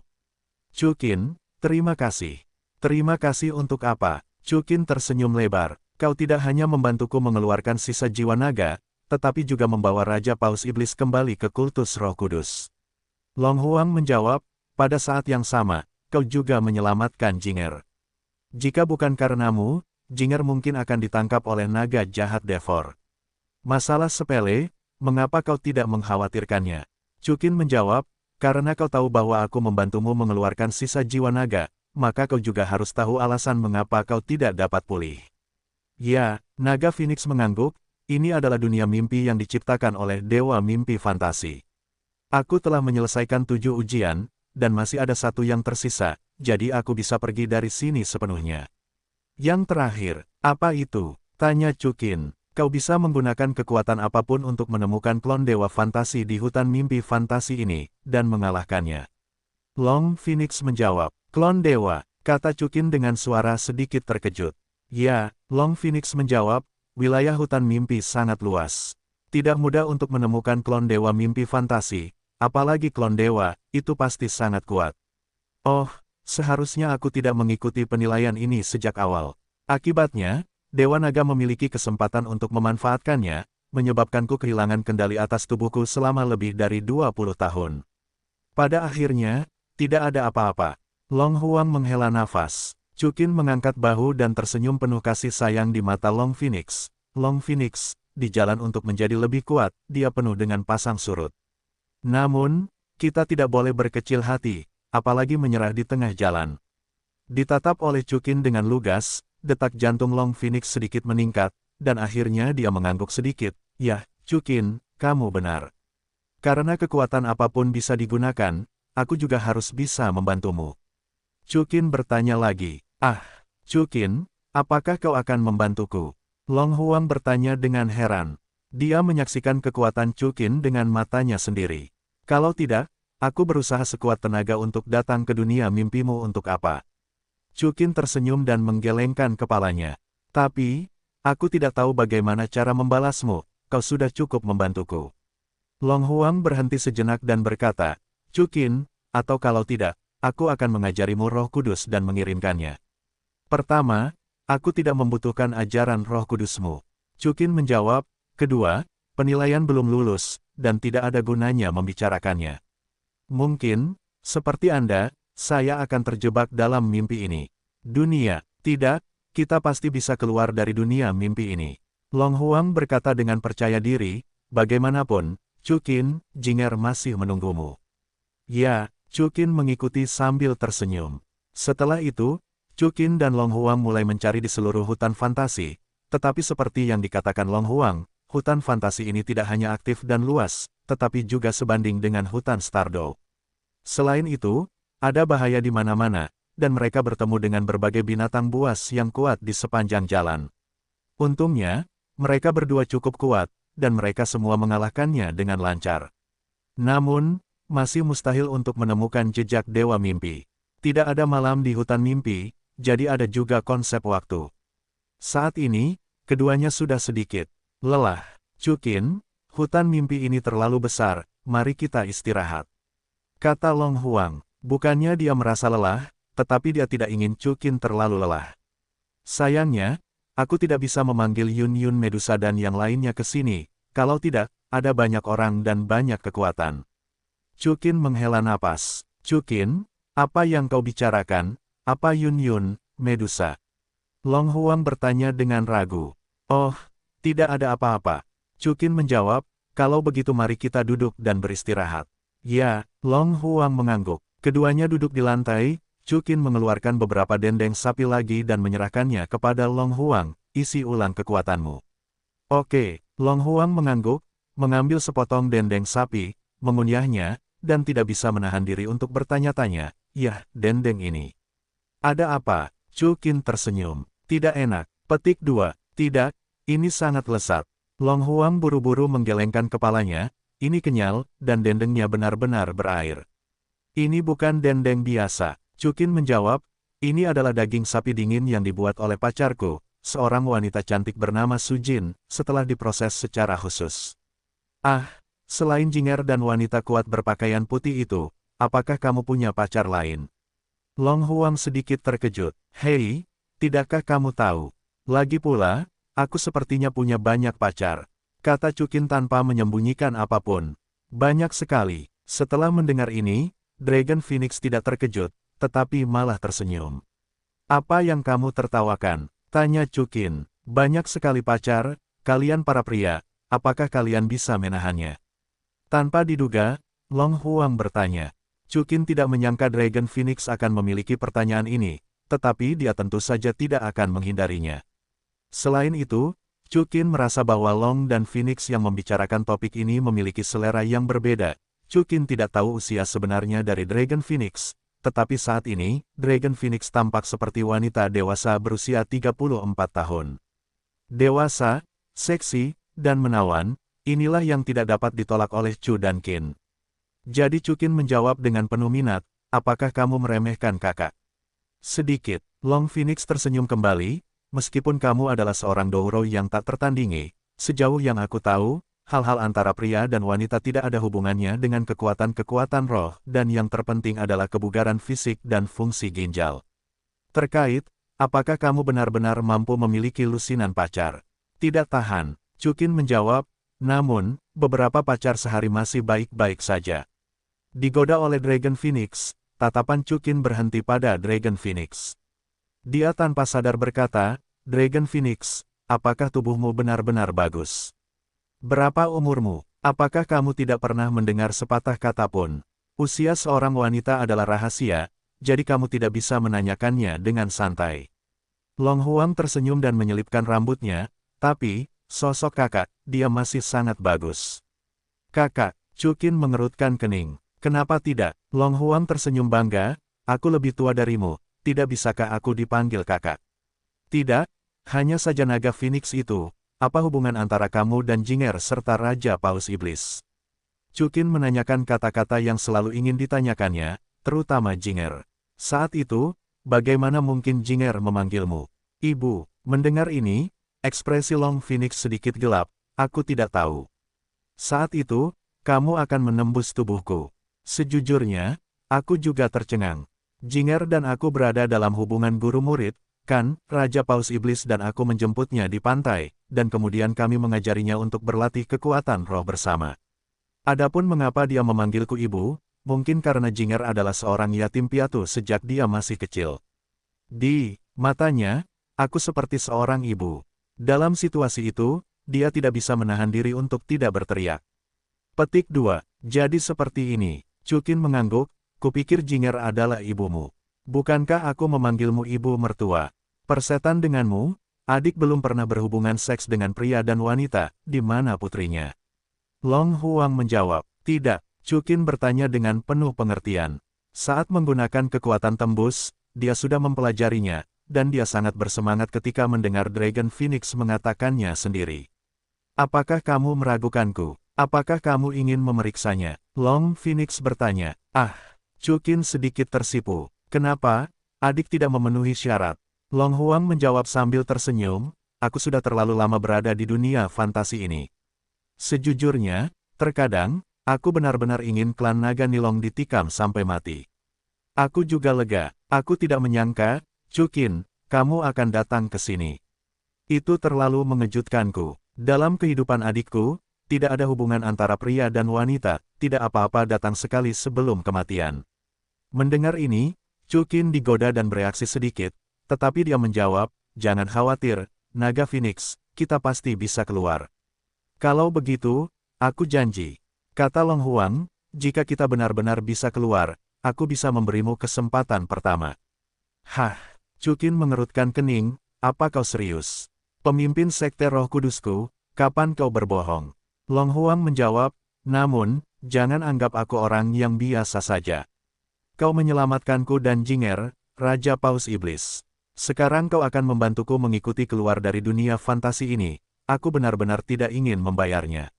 Speaker 1: Chukin, terima kasih. Terima kasih untuk apa? Chukin tersenyum lebar. Kau tidak hanya membantuku mengeluarkan sisa jiwa naga, tetapi juga membawa Raja Paus Iblis kembali ke kultus Roh Kudus. Long Huang menjawab, pada saat yang sama, kau juga menyelamatkan Jinger. Jika bukan karenamu, Jinger mungkin akan ditangkap oleh naga jahat Devor. Masalah sepele, mengapa kau tidak mengkhawatirkannya? Chukin menjawab, karena kau tahu bahwa aku membantumu mengeluarkan sisa jiwa naga, maka kau juga harus tahu alasan mengapa kau tidak dapat pulih. Ya, naga Phoenix mengangguk, ini adalah dunia mimpi yang diciptakan oleh dewa mimpi fantasi. Aku telah menyelesaikan 7 ujian, dan masih ada satu yang tersisa, jadi aku bisa pergi dari sini sepenuhnya. Yang terakhir, apa itu? Tanya Chukin. Kau bisa menggunakan kekuatan apapun untuk menemukan klon dewa fantasi di hutan mimpi fantasi ini, dan mengalahkannya. Long Phoenix menjawab, klon dewa, kata Chukin dengan suara sedikit terkejut. Ya, Long Phoenix menjawab, wilayah hutan mimpi sangat luas. Tidak mudah untuk menemukan klon dewa mimpi fantasi, apalagi klon dewa, itu pasti sangat kuat. Oh, seharusnya aku tidak mengikuti penilaian ini sejak awal. Akibatnya, Dewa Naga memiliki kesempatan untuk memanfaatkannya, menyebabkanku kehilangan kendali atas tubuhku selama lebih dari 20 tahun. Pada akhirnya, tidak ada apa-apa. Long Huang menghela nafas. Chukin mengangkat bahu dan tersenyum penuh kasih sayang di mata Long Phoenix. Long Phoenix, di jalan untuk menjadi lebih kuat, dia penuh dengan pasang surut. Namun, kita tidak boleh berkecil hati, apalagi menyerah di tengah jalan. Ditatap oleh Chukin dengan lugas, detak jantung Long Phoenix sedikit meningkat, dan akhirnya dia mengangguk sedikit. Yah, Chukin, kamu benar. Karena kekuatan apapun bisa digunakan, aku juga harus bisa membantumu. Chukin bertanya lagi. Ah, Chukin, apakah kau akan membantuku? Long Huang bertanya dengan heran. Dia menyaksikan kekuatan Chukin dengan matanya sendiri. Kalau tidak, aku berusaha sekuat tenaga untuk datang ke dunia mimpimu untuk apa? Chukin tersenyum dan menggelengkan kepalanya. Tapi, aku tidak tahu bagaimana cara membalasmu, kau sudah cukup membantuku. Long Huang berhenti sejenak dan berkata, Chukin, atau kalau tidak, aku akan mengajarimu Roh Kudus dan mengirimkannya. Pertama, aku tidak membutuhkan ajaran Roh Kudusmu. Chukin menjawab, kedua, penilaian belum lulus, dan tidak ada gunanya membicarakannya. Mungkin, seperti Anda, saya akan terjebak dalam mimpi ini. Dunia, tidak, kita pasti bisa keluar dari dunia mimpi ini. Long Huang berkata dengan percaya diri, bagaimanapun, Chukin, Jinger masih menunggumu. Ya, Chukin mengikuti sambil tersenyum. Setelah itu, Chukin dan Long Huang mulai mencari di seluruh hutan fantasi, tetapi seperti yang dikatakan Long Huang, hutan fantasi ini tidak hanya aktif dan luas, tetapi juga sebanding dengan hutan Stardew. Selain itu, ada bahaya di mana-mana, dan mereka bertemu dengan berbagai binatang buas yang kuat di sepanjang jalan. Untungnya, mereka berdua cukup kuat, dan mereka semua mengalahkannya dengan lancar. Namun, masih mustahil untuk menemukan jejak Dewa Mimpi. Tidak ada malam di hutan mimpi, jadi ada juga konsep waktu. Saat ini, keduanya sudah sedikit lelah. Chukin, hutan mimpi ini terlalu besar, mari kita istirahat. Kata Long Huang, bukannya dia merasa lelah, tetapi dia tidak ingin Chukin terlalu lelah. Sayangnya, aku tidak bisa memanggil Yun Yun Medusa dan yang lainnya ke sini, kalau tidak, ada banyak orang dan banyak kekuatan. Chukin menghela napas. Chukin, apa yang kau bicarakan? Apa Yun Yun, Medusa? Long Huang bertanya dengan ragu. Oh, tidak ada apa-apa. Chukin menjawab, kalau begitu mari kita duduk dan beristirahat. Ya, Long Huang mengangguk. Keduanya duduk di lantai, Chukin mengeluarkan beberapa dendeng sapi lagi dan menyerahkannya kepada Long Huang, isi ulang kekuatanmu. Oke, Long Huang mengangguk, mengambil sepotong dendeng sapi, mengunyahnya, dan tidak bisa menahan diri untuk bertanya-tanya, yah, dendeng ini. Ada apa? Chukin tersenyum. Tidak enak. Petik 2. Tidak, ini sangat lezat. Long Huang buru-buru menggelengkan kepalanya, ini kenyal, dan dendengnya benar-benar berair. Ini bukan dendeng biasa. Chukin menjawab, ini adalah daging sapi dingin yang dibuat oleh pacarku, seorang wanita cantik bernama Sujin, setelah diproses secara khusus. Ah, selain Jinger dan wanita kuat berpakaian putih itu, apakah kamu punya pacar lain? Long Huang sedikit terkejut. Hei, tidakkah kamu tahu? Lagi pula, aku sepertinya punya banyak pacar, kata Chukin tanpa menyembunyikan apapun. Banyak sekali. Setelah mendengar ini, Dragon Phoenix tidak terkejut, tetapi malah tersenyum. Apa yang kamu tertawakan? Tanya Chukin. Banyak sekali pacar, kalian para pria, apakah kalian bisa menahannya? Tanpa diduga, Long Huang bertanya. Chukin tidak menyangka Dragon Phoenix akan memiliki pertanyaan ini, tetapi dia tentu saja tidak akan menghindarinya. Selain itu, Chukin merasa bahwa Long dan Phoenix yang membicarakan topik ini memiliki selera yang berbeda. Chukin tidak tahu usia sebenarnya dari Dragon Phoenix, tetapi saat ini, Dragon Phoenix tampak seperti wanita dewasa berusia 34 tahun. Dewasa, seksi, dan menawan, inilah yang tidak dapat ditolak oleh Chu dan Qin. Jadi Chukin menjawab dengan penuh minat, apakah kamu meremehkan kakak? Sedikit, Long Phoenix tersenyum kembali, meskipun kamu adalah seorang Douro yang tak tertandingi, sejauh yang aku tahu, hal-hal antara pria dan wanita tidak ada hubungannya dengan kekuatan-kekuatan roh, dan yang terpenting adalah kebugaran fisik dan fungsi ginjal. Terkait, apakah kamu benar-benar mampu memiliki lusinan pacar? Tidak tahan, Chukin menjawab, namun, beberapa pacar sehari masih baik-baik saja. Digoda oleh Dragon Phoenix, tatapan Chukin berhenti pada Dragon Phoenix. Dia tanpa sadar berkata, Dragon Phoenix, apakah tubuhmu benar-benar bagus? Berapa umurmu? Apakah kamu tidak pernah mendengar sepatah kata pun? Usia seorang wanita adalah rahasia, jadi kamu tidak bisa menanyakannya dengan santai. Long Huang tersenyum dan menyelipkan rambutnya, tapi, sosok kakak, dia masih sangat bagus. Kakak, Chukin mengerutkan kening. Kenapa tidak? Long Huang tersenyum bangga, aku lebih tua darimu, tidak bisakah aku dipanggil kakak? Tidak, hanya saja naga Phoenix itu. Apa hubungan antara kamu dan Jinger serta Raja Paus Iblis? Chukin menanyakan kata-kata yang selalu ingin ditanyakannya, terutama Jinger. Saat itu, bagaimana mungkin Jinger memanggilmu? Ibu, mendengar ini, ekspresi Long Phoenix sedikit gelap, aku tidak tahu. Saat itu, kamu akan menembus tubuhku. Sejujurnya, aku juga tercengang. Jinger dan aku berada dalam hubungan guru-murid, kan, Raja Paus Iblis dan aku menjemputnya di pantai, dan kemudian kami mengajarinya untuk berlatih kekuatan roh bersama. Adapun mengapa dia memanggilku ibu, mungkin karena Jinger adalah seorang yatim piatu sejak dia masih kecil. Di matanya, aku seperti seorang ibu. Dalam situasi itu, dia tidak bisa menahan diri untuk tidak berteriak. Petik 2. Jadi seperti ini. Chukin mengangguk, kupikir Jinger adalah ibumu. Bukankah aku memanggilmu ibu mertua? Persetan denganmu, adik belum pernah berhubungan seks dengan pria dan wanita, di mana putrinya? Long Huang menjawab, tidak. Chukin bertanya dengan penuh pengertian. Saat menggunakan kekuatan tembus, dia sudah mempelajarinya, dan dia sangat bersemangat ketika mendengar Dragon Phoenix mengatakannya sendiri. Apakah kamu meragukanku? Apakah kamu ingin memeriksanya? Long Phoenix bertanya. Chukin sedikit tersipu. Kenapa? Adik tidak memenuhi syarat. Long Huang menjawab sambil tersenyum, aku sudah terlalu lama berada di dunia fantasi ini. Sejujurnya, terkadang, aku benar-benar ingin klan naga Nilong ditikam sampai mati. Aku juga lega. Aku tidak menyangka, Chukin, kamu akan datang ke sini. Itu terlalu mengejutkanku. Dalam kehidupan adikku, tidak ada hubungan antara pria dan wanita, tidak apa-apa datang sekali sebelum kematian. Mendengar ini, Chukin digoda dan bereaksi sedikit, tetapi dia menjawab, jangan khawatir, Naga Phoenix, kita pasti bisa keluar. Kalau begitu, aku janji. Kata Long Huang, jika kita benar-benar bisa keluar, aku bisa memberimu kesempatan pertama. Chukin mengerutkan kening, apa kau serius? Pemimpin Sekte Roh Kudusku, kapan kau berbohong? Long Huang menjawab, namun, jangan anggap aku orang yang biasa saja. Kau menyelamatkanku dan Jinger, Raja Paus Iblis. Sekarang kau akan membantuku mengikuti keluar dari dunia fantasi ini, aku benar-benar tidak ingin membayarnya.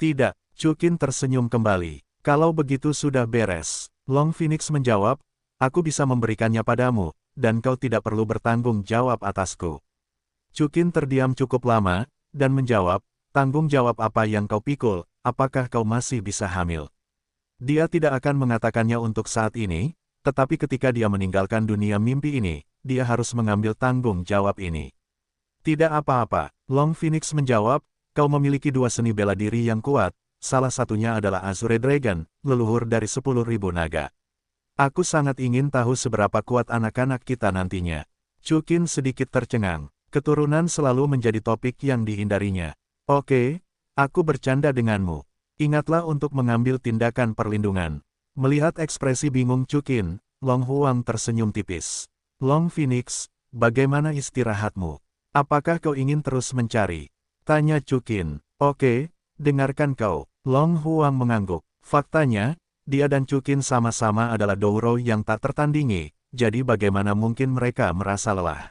Speaker 1: Tidak, Chukin tersenyum kembali. Kalau begitu sudah beres. Long Phoenix menjawab, aku bisa memberikannya padamu, dan kau tidak perlu bertanggung jawab atasku. Chukin terdiam cukup lama, dan menjawab, tanggung jawab apa yang kau pikul, apakah kau masih bisa hamil? Dia tidak akan mengatakannya untuk saat ini, tetapi ketika dia meninggalkan dunia mimpi ini, dia harus mengambil tanggung jawab ini. Tidak apa-apa, Long Phoenix menjawab, kau memiliki dua seni bela diri yang kuat, salah satunya adalah Azure Dragon, leluhur dari 10.000 naga. Aku sangat ingin tahu seberapa kuat anak-anak kita nantinya. Chukin sedikit tercengang, keturunan selalu menjadi topik yang dihindarinya. Oke, aku bercanda denganmu. Ingatlah untuk mengambil tindakan perlindungan. Melihat ekspresi bingung Chukin, Long Huang tersenyum tipis. Long Phoenix, bagaimana istirahatmu? Apakah kau ingin terus mencari? Tanya Chukin. Oke, dengarkan kau. Long Huang mengangguk. Faktanya, dia dan Chukin sama-sama adalah Douro yang tak tertandingi, jadi bagaimana mungkin mereka merasa lelah?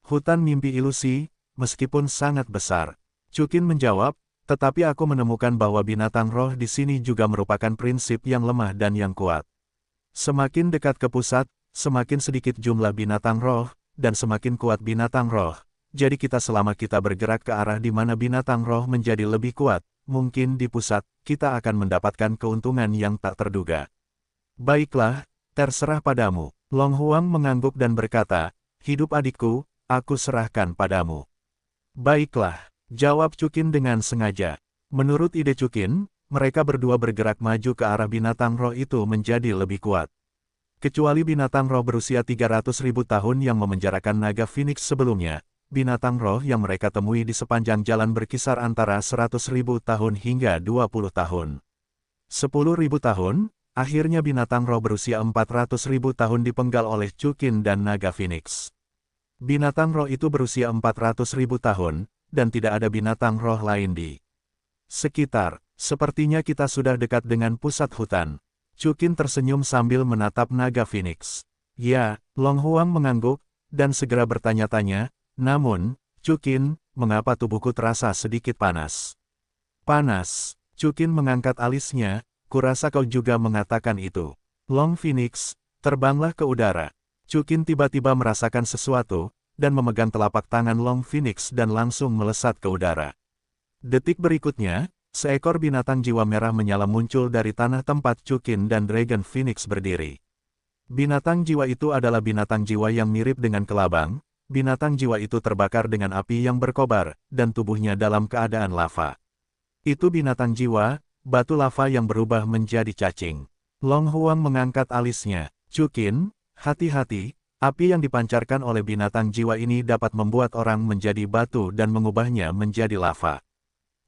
Speaker 1: Hutan mimpi ilusi, meskipun sangat besar. Chukin menjawab, tetapi aku menemukan bahwa binatang roh di sini juga merupakan prinsip yang lemah dan yang kuat. Semakin dekat ke pusat, semakin sedikit jumlah binatang roh, dan semakin kuat binatang roh. Jadi selama kita bergerak ke arah di mana binatang roh menjadi lebih kuat, mungkin di pusat, kita akan mendapatkan keuntungan yang tak terduga. Baiklah, terserah padamu. Long Huang mengangguk dan berkata, hidup adikku, aku serahkan padamu. Baiklah. Jawab Chukin dengan sengaja. Menurut ide Chukin, mereka berdua bergerak maju ke arah binatang roh itu menjadi lebih kuat. Kecuali binatang roh berusia 300.000 tahun yang memenjarakan naga Phoenix sebelumnya, binatang roh yang mereka temui di sepanjang jalan berkisar antara 100.000 tahun hingga 20 tahun. 10.000 tahun, akhirnya binatang roh berusia 400.000 tahun dipenggal oleh Chukin dan naga Phoenix. Binatang roh itu berusia 400.000 tahun, dan tidak ada binatang roh lain di sekitar. Sepertinya kita sudah dekat dengan pusat hutan. Chukin tersenyum sambil menatap naga Phoenix. Ya, Long Huang mengangguk, dan segera bertanya-tanya, namun, Chukin, mengapa tubuhku terasa sedikit panas? Panas. Chukin mengangkat alisnya, kurasa kau juga mengatakan itu. Long Phoenix, terbanglah ke udara. Chukin tiba-tiba merasakan sesuatu, dan memegang telapak tangan Long Phoenix dan langsung melesat ke udara. Detik berikutnya, Seekor binatang jiwa merah menyala muncul dari tanah tempat Chukin dan Dragon Phoenix berdiri. Binatang jiwa itu adalah binatang jiwa yang mirip dengan kelabang. Binatang jiwa itu terbakar dengan api yang berkobar, dan tubuhnya dalam keadaan lava. Itu binatang jiwa, batu lava yang berubah menjadi cacing. Long Huang mengangkat alisnya. Chukin, hati-hati, api yang dipancarkan oleh binatang jiwa ini dapat membuat orang menjadi batu dan mengubahnya menjadi lava.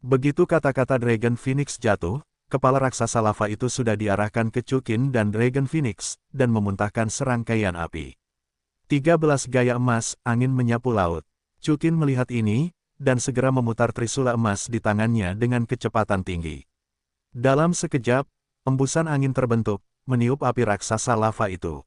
Speaker 1: Begitu kata-kata Dragon Phoenix jatuh, kepala raksasa lava itu sudah diarahkan ke Chukin dan Dragon Phoenix, dan memuntahkan serangkaian api. 13 gaya emas, angin menyapu laut. Chukin melihat ini, dan segera memutar trisula emas di tangannya dengan kecepatan tinggi. Dalam sekejap, embusan angin terbentuk, meniup api raksasa lava itu.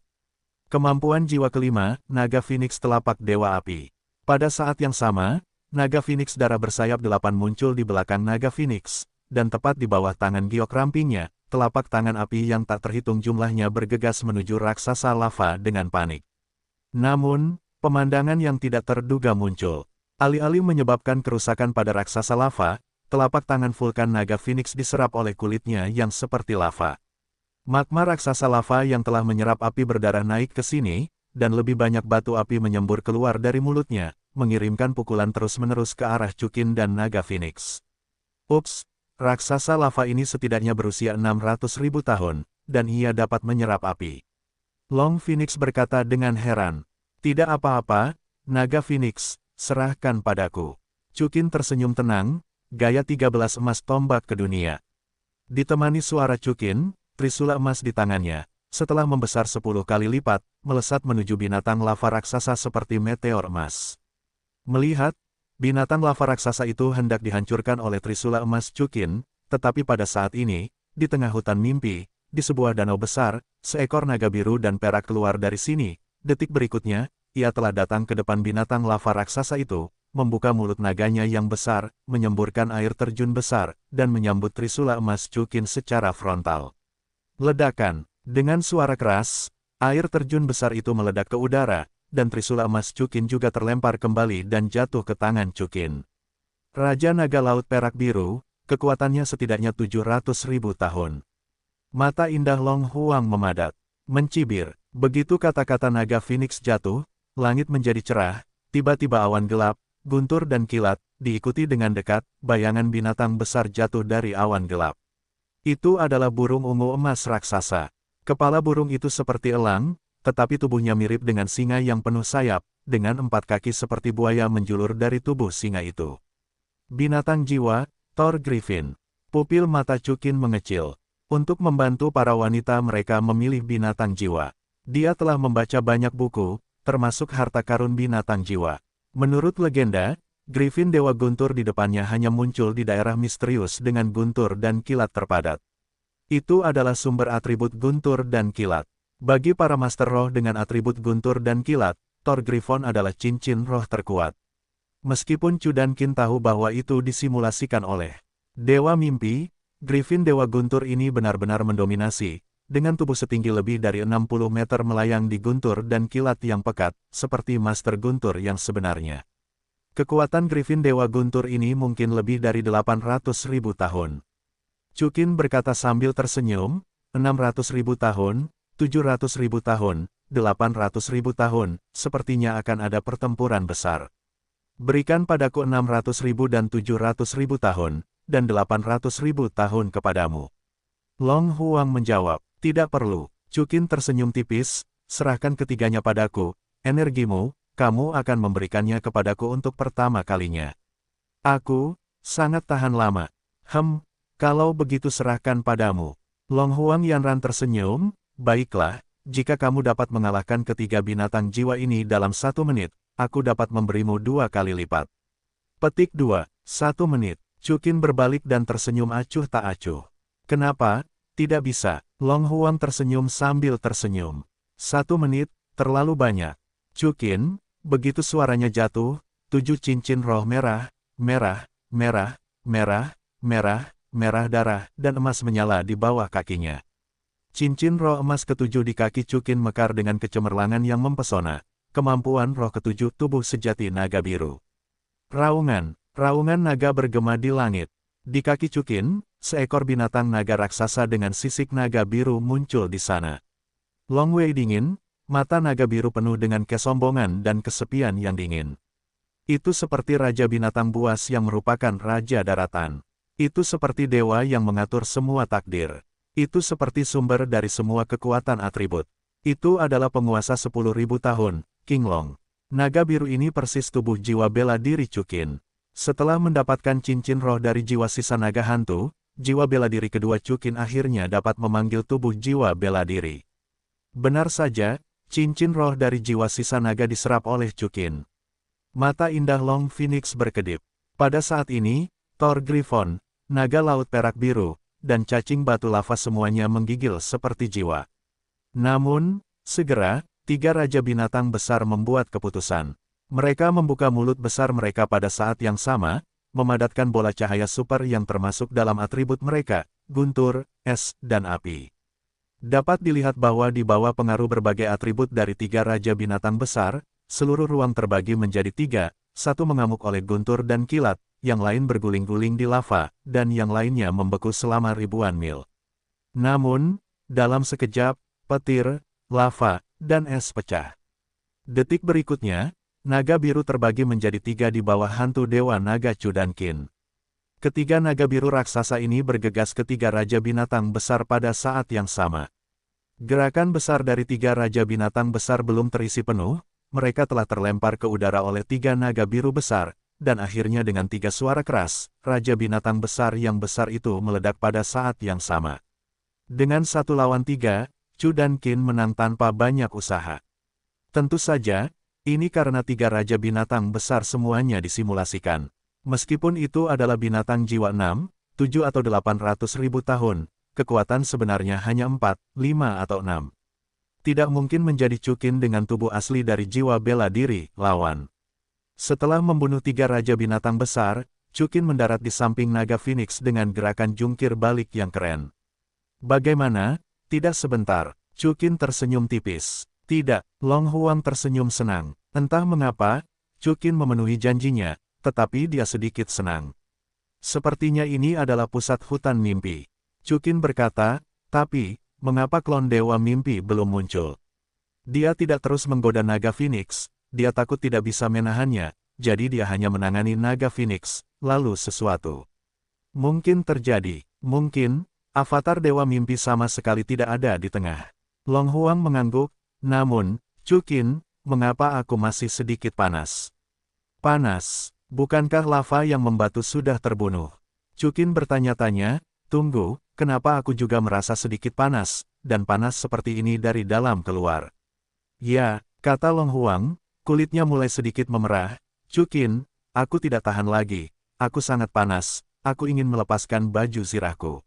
Speaker 1: Kemampuan jiwa kelima, Naga Phoenix telapak Dewa Api. Pada saat yang sama, Naga Phoenix darah bersayap 8 muncul di belakang Naga Phoenix, dan tepat di bawah tangan giok rampingnya, telapak tangan api yang tak terhitung jumlahnya bergegas menuju raksasa lava dengan panik. Namun, pemandangan yang tidak terduga muncul. Alih-alih menyebabkan kerusakan pada raksasa lava, telapak tangan vulkan Naga Phoenix diserap oleh kulitnya yang seperti lava. Magma raksasa lava yang telah menyerap api berdarah naik ke sini, dan lebih banyak batu api menyembur keluar dari mulutnya, mengirimkan pukulan terus-menerus ke arah Chukin dan Naga Phoenix. Ups, raksasa lava ini setidaknya berusia 600.000 tahun, dan ia dapat menyerap api. Long Phoenix berkata dengan heran. Tidak apa-apa, Naga Phoenix, serahkan padaku. Chukin tersenyum tenang, gaya 13 emas tombak ke dunia. Ditemani suara Chukin, trisula emas di tangannya, setelah membesar 10 kali lipat, melesat menuju binatang lava raksasa seperti meteor emas. Melihat, binatang lava raksasa itu hendak dihancurkan oleh trisula emas Chukin, tetapi pada saat ini, di tengah hutan mimpi, di sebuah danau besar, seekor naga biru dan perak keluar dari sini. Detik berikutnya, ia telah datang ke depan binatang lava raksasa itu, membuka mulut naganya yang besar, menyemburkan air terjun besar, dan menyambut trisula emas Chukin secara frontal. Ledakan. Dengan suara keras, air terjun besar itu meledak ke udara, dan trisula emas Chukin juga terlempar kembali dan jatuh ke tangan Chukin. Raja Naga Laut Perak Biru, kekuatannya setidaknya 700.000 tahun. Mata indah Long Huang memadat, mencibir. Begitu kata-kata Naga Phoenix jatuh, langit menjadi cerah, tiba-tiba awan gelap, guntur dan kilat, diikuti dengan dekat, bayangan binatang besar jatuh dari awan gelap. Itu adalah burung ungu emas raksasa. Kepala burung itu seperti elang, tetapi tubuhnya mirip dengan singa yang penuh sayap, dengan 4 kaki seperti buaya menjulur dari tubuh singa itu. Binatang jiwa, Thor Griffin. Pupil mata Chukin mengecil. Untuk membantu para wanita mereka memilih binatang jiwa. Dia telah membaca banyak buku, termasuk harta karun binatang jiwa. Menurut legenda, Griffin Dewa Guntur di depannya hanya muncul di daerah misterius dengan guntur dan kilat terpadat. Itu adalah sumber atribut guntur dan kilat. Bagi para master roh dengan atribut guntur dan kilat, Thor Griffon adalah cincin roh terkuat. Meskipun Chu dan Qin tahu bahwa itu disimulasikan oleh Dewa Mimpi, Griffin Dewa Guntur ini benar-benar mendominasi, dengan tubuh setinggi lebih dari 60 meter melayang di guntur dan kilat yang pekat, seperti Master Guntur yang sebenarnya. Kekuatan Griffin Dewa Guntur ini mungkin lebih dari 800.000 tahun. Chukin berkata sambil tersenyum, 600.000 tahun, 700.000 tahun, 800.000 tahun, sepertinya akan ada pertempuran besar. Berikan padaku 600.000 dan 700.000 tahun, dan 800.000 tahun kepadamu. Long Huang menjawab, tidak perlu. Chukin tersenyum tipis, serahkan ketiganya padaku, energimu, kamu akan memberikannya kepadaku untuk pertama kalinya. Aku, sangat tahan lama. Kalau begitu serahkan padamu. Long Huang Yanran tersenyum, baiklah, jika kamu dapat mengalahkan ketiga binatang jiwa ini dalam 1 menit, aku dapat memberimu 2 kali lipat. Petik 2, 1 menit. Chukin berbalik dan tersenyum acuh tak acuh. Kenapa? Tidak bisa. Long Huang tersenyum sambil tersenyum. 1 menit, terlalu banyak. Chukin, begitu suaranya jatuh, 7 cincin roh merah, merah, merah, merah, merah, merah darah, dan emas menyala di bawah kakinya. Cincin roh emas ke-7 di kaki Chukin mekar dengan kecemerlangan yang mempesona. Kemampuan roh ke-7 tubuh sejati naga biru. Raungan naga bergema di langit. Di kaki Chukin, seekor binatang naga raksasa dengan sisik naga biru muncul di sana. Long Wei dingin, mata naga biru penuh dengan kesombongan dan kesepian yang dingin. Itu seperti raja binatang buas yang merupakan raja daratan. Itu seperti dewa yang mengatur semua takdir. Itu seperti sumber dari semua kekuatan atribut. Itu adalah penguasa 10.000 tahun, King Long. Naga biru ini persis tubuh jiwa bela diri Chukin. Setelah mendapatkan cincin roh dari jiwa sisa naga hantu, jiwa bela diri kedua Chukin akhirnya dapat memanggil tubuh jiwa bela diri. Benar saja, cincin roh dari jiwa sisa naga diserap oleh Chukin. Mata indah Long Phoenix berkedip. Pada saat ini, Thor Griffon, naga laut perak biru, dan cacing batu lava semuanya menggigil seperti jiwa. Namun, segera, 3 raja binatang besar membuat keputusan. Mereka membuka mulut besar mereka pada saat yang sama, memadatkan bola cahaya super yang termasuk dalam atribut mereka, guntur, es, dan api. Dapat dilihat bahwa di bawah pengaruh berbagai atribut dari 3 raja binatang besar, seluruh ruang terbagi menjadi 3, satu mengamuk oleh guntur dan kilat, yang lain berguling-guling di lava, dan yang lainnya membeku selama ribuan mil. Namun, dalam sekejap, petir, lava, dan es pecah. Detik berikutnya, naga biru terbagi menjadi 3 di bawah hantu dewa naga Chu dan Qin. Ketiga naga biru raksasa ini bergegas ke 3 raja binatang besar pada saat yang sama. Gerakan besar dari 3 raja binatang besar belum terisi penuh, mereka telah terlempar ke udara oleh 3 naga biru besar, dan akhirnya dengan 3 suara keras, raja binatang besar yang besar itu meledak pada saat yang sama. Dengan 1 lawan 3, Chu dan Qin menang tanpa banyak usaha. Tentu saja, ini karena 3 raja binatang besar semuanya disimulasikan. Meskipun itu adalah binatang jiwa 6, 7 atau 800.000 tahun, kekuatan sebenarnya hanya 4, 5 atau 6. Tidak mungkin menjadi Chukin dengan tubuh asli dari jiwa bela diri, lawan. Setelah membunuh 3 raja binatang besar, Chukin mendarat di samping naga Phoenix dengan gerakan jungkir balik yang keren. Bagaimana? Tidak sebentar, Chukin tersenyum tipis. Tidak, Long Huang tersenyum senang. Entah mengapa, Chukin memenuhi janjinya, tetapi dia sedikit senang. Sepertinya ini adalah pusat hutan mimpi. Chukin berkata, tapi, mengapa klon dewa mimpi belum muncul? Dia tidak terus menggoda naga Phoenix, dia takut tidak bisa menahannya, jadi dia hanya menangani naga Phoenix, lalu sesuatu mungkin terjadi. Mungkin, avatar dewa mimpi sama sekali tidak ada di tengah. Long Huang mengangguk. Namun, Chukin, mengapa aku masih sedikit panas? Panas, bukankah lava yang membatu sudah terbunuh? Chukin bertanya-tanya, tunggu, kenapa aku juga merasa sedikit panas, dan panas seperti ini dari dalam keluar? Ya, kata Long Huang, kulitnya mulai sedikit memerah. Chukin, aku tidak tahan lagi, aku sangat panas, aku ingin melepaskan baju zirahku.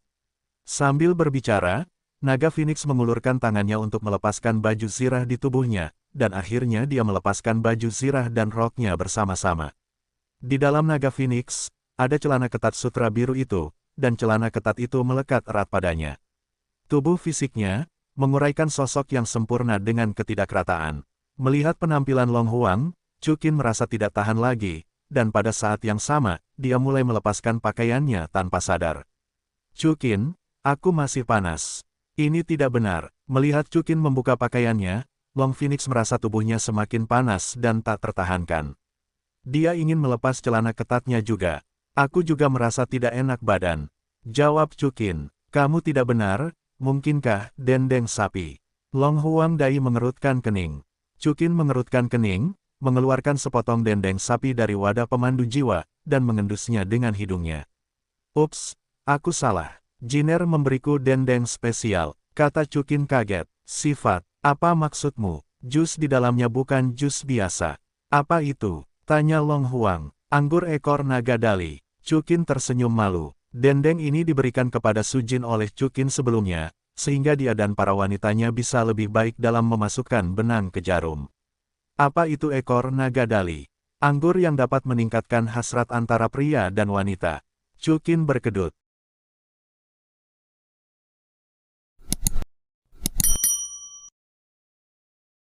Speaker 1: Sambil berbicara, naga Phoenix mengulurkan tangannya untuk melepaskan baju zirah di tubuhnya, dan akhirnya dia melepaskan baju zirah dan roknya bersama-sama. Di dalam naga Phoenix, ada celana ketat sutra biru itu, dan celana ketat itu melekat erat padanya. Tubuh fisiknya, menguraikan sosok yang sempurna dengan ketidakrataan. Melihat penampilan Long Huang, Chukin merasa tidak tahan lagi, dan pada saat yang sama, dia mulai melepaskan pakaiannya tanpa sadar. Chukin, aku masih panas. Ini tidak benar. Melihat Chukin membuka pakaiannya, Long Phoenix merasa tubuhnya semakin panas dan tak tertahankan. Dia ingin melepas celana ketatnya juga. Aku juga merasa tidak enak badan. Jawab Chukin, kamu tidak benar, mungkinkah dendeng sapi? Long Huang Dai mengerutkan kening. Chukin mengerutkan kening, mengeluarkan sepotong dendeng sapi dari wadah pemandu jiwa, dan mengendusnya dengan hidungnya. Ups, aku salah. Jiner memberiku dendeng spesial, kata Chukin kaget. Sifat, apa maksudmu? Jus di dalamnya bukan jus biasa. Apa itu? Tanya Long Huang. Anggur ekor naga dali. Chukin tersenyum malu. Dendeng ini diberikan kepada Sujin oleh Chukin sebelumnya, sehingga dia dan para wanitanya bisa lebih baik dalam memasukkan benang ke jarum. Apa itu ekor naga dali? Anggur yang dapat meningkatkan hasrat antara pria dan wanita. Chukin berkedut.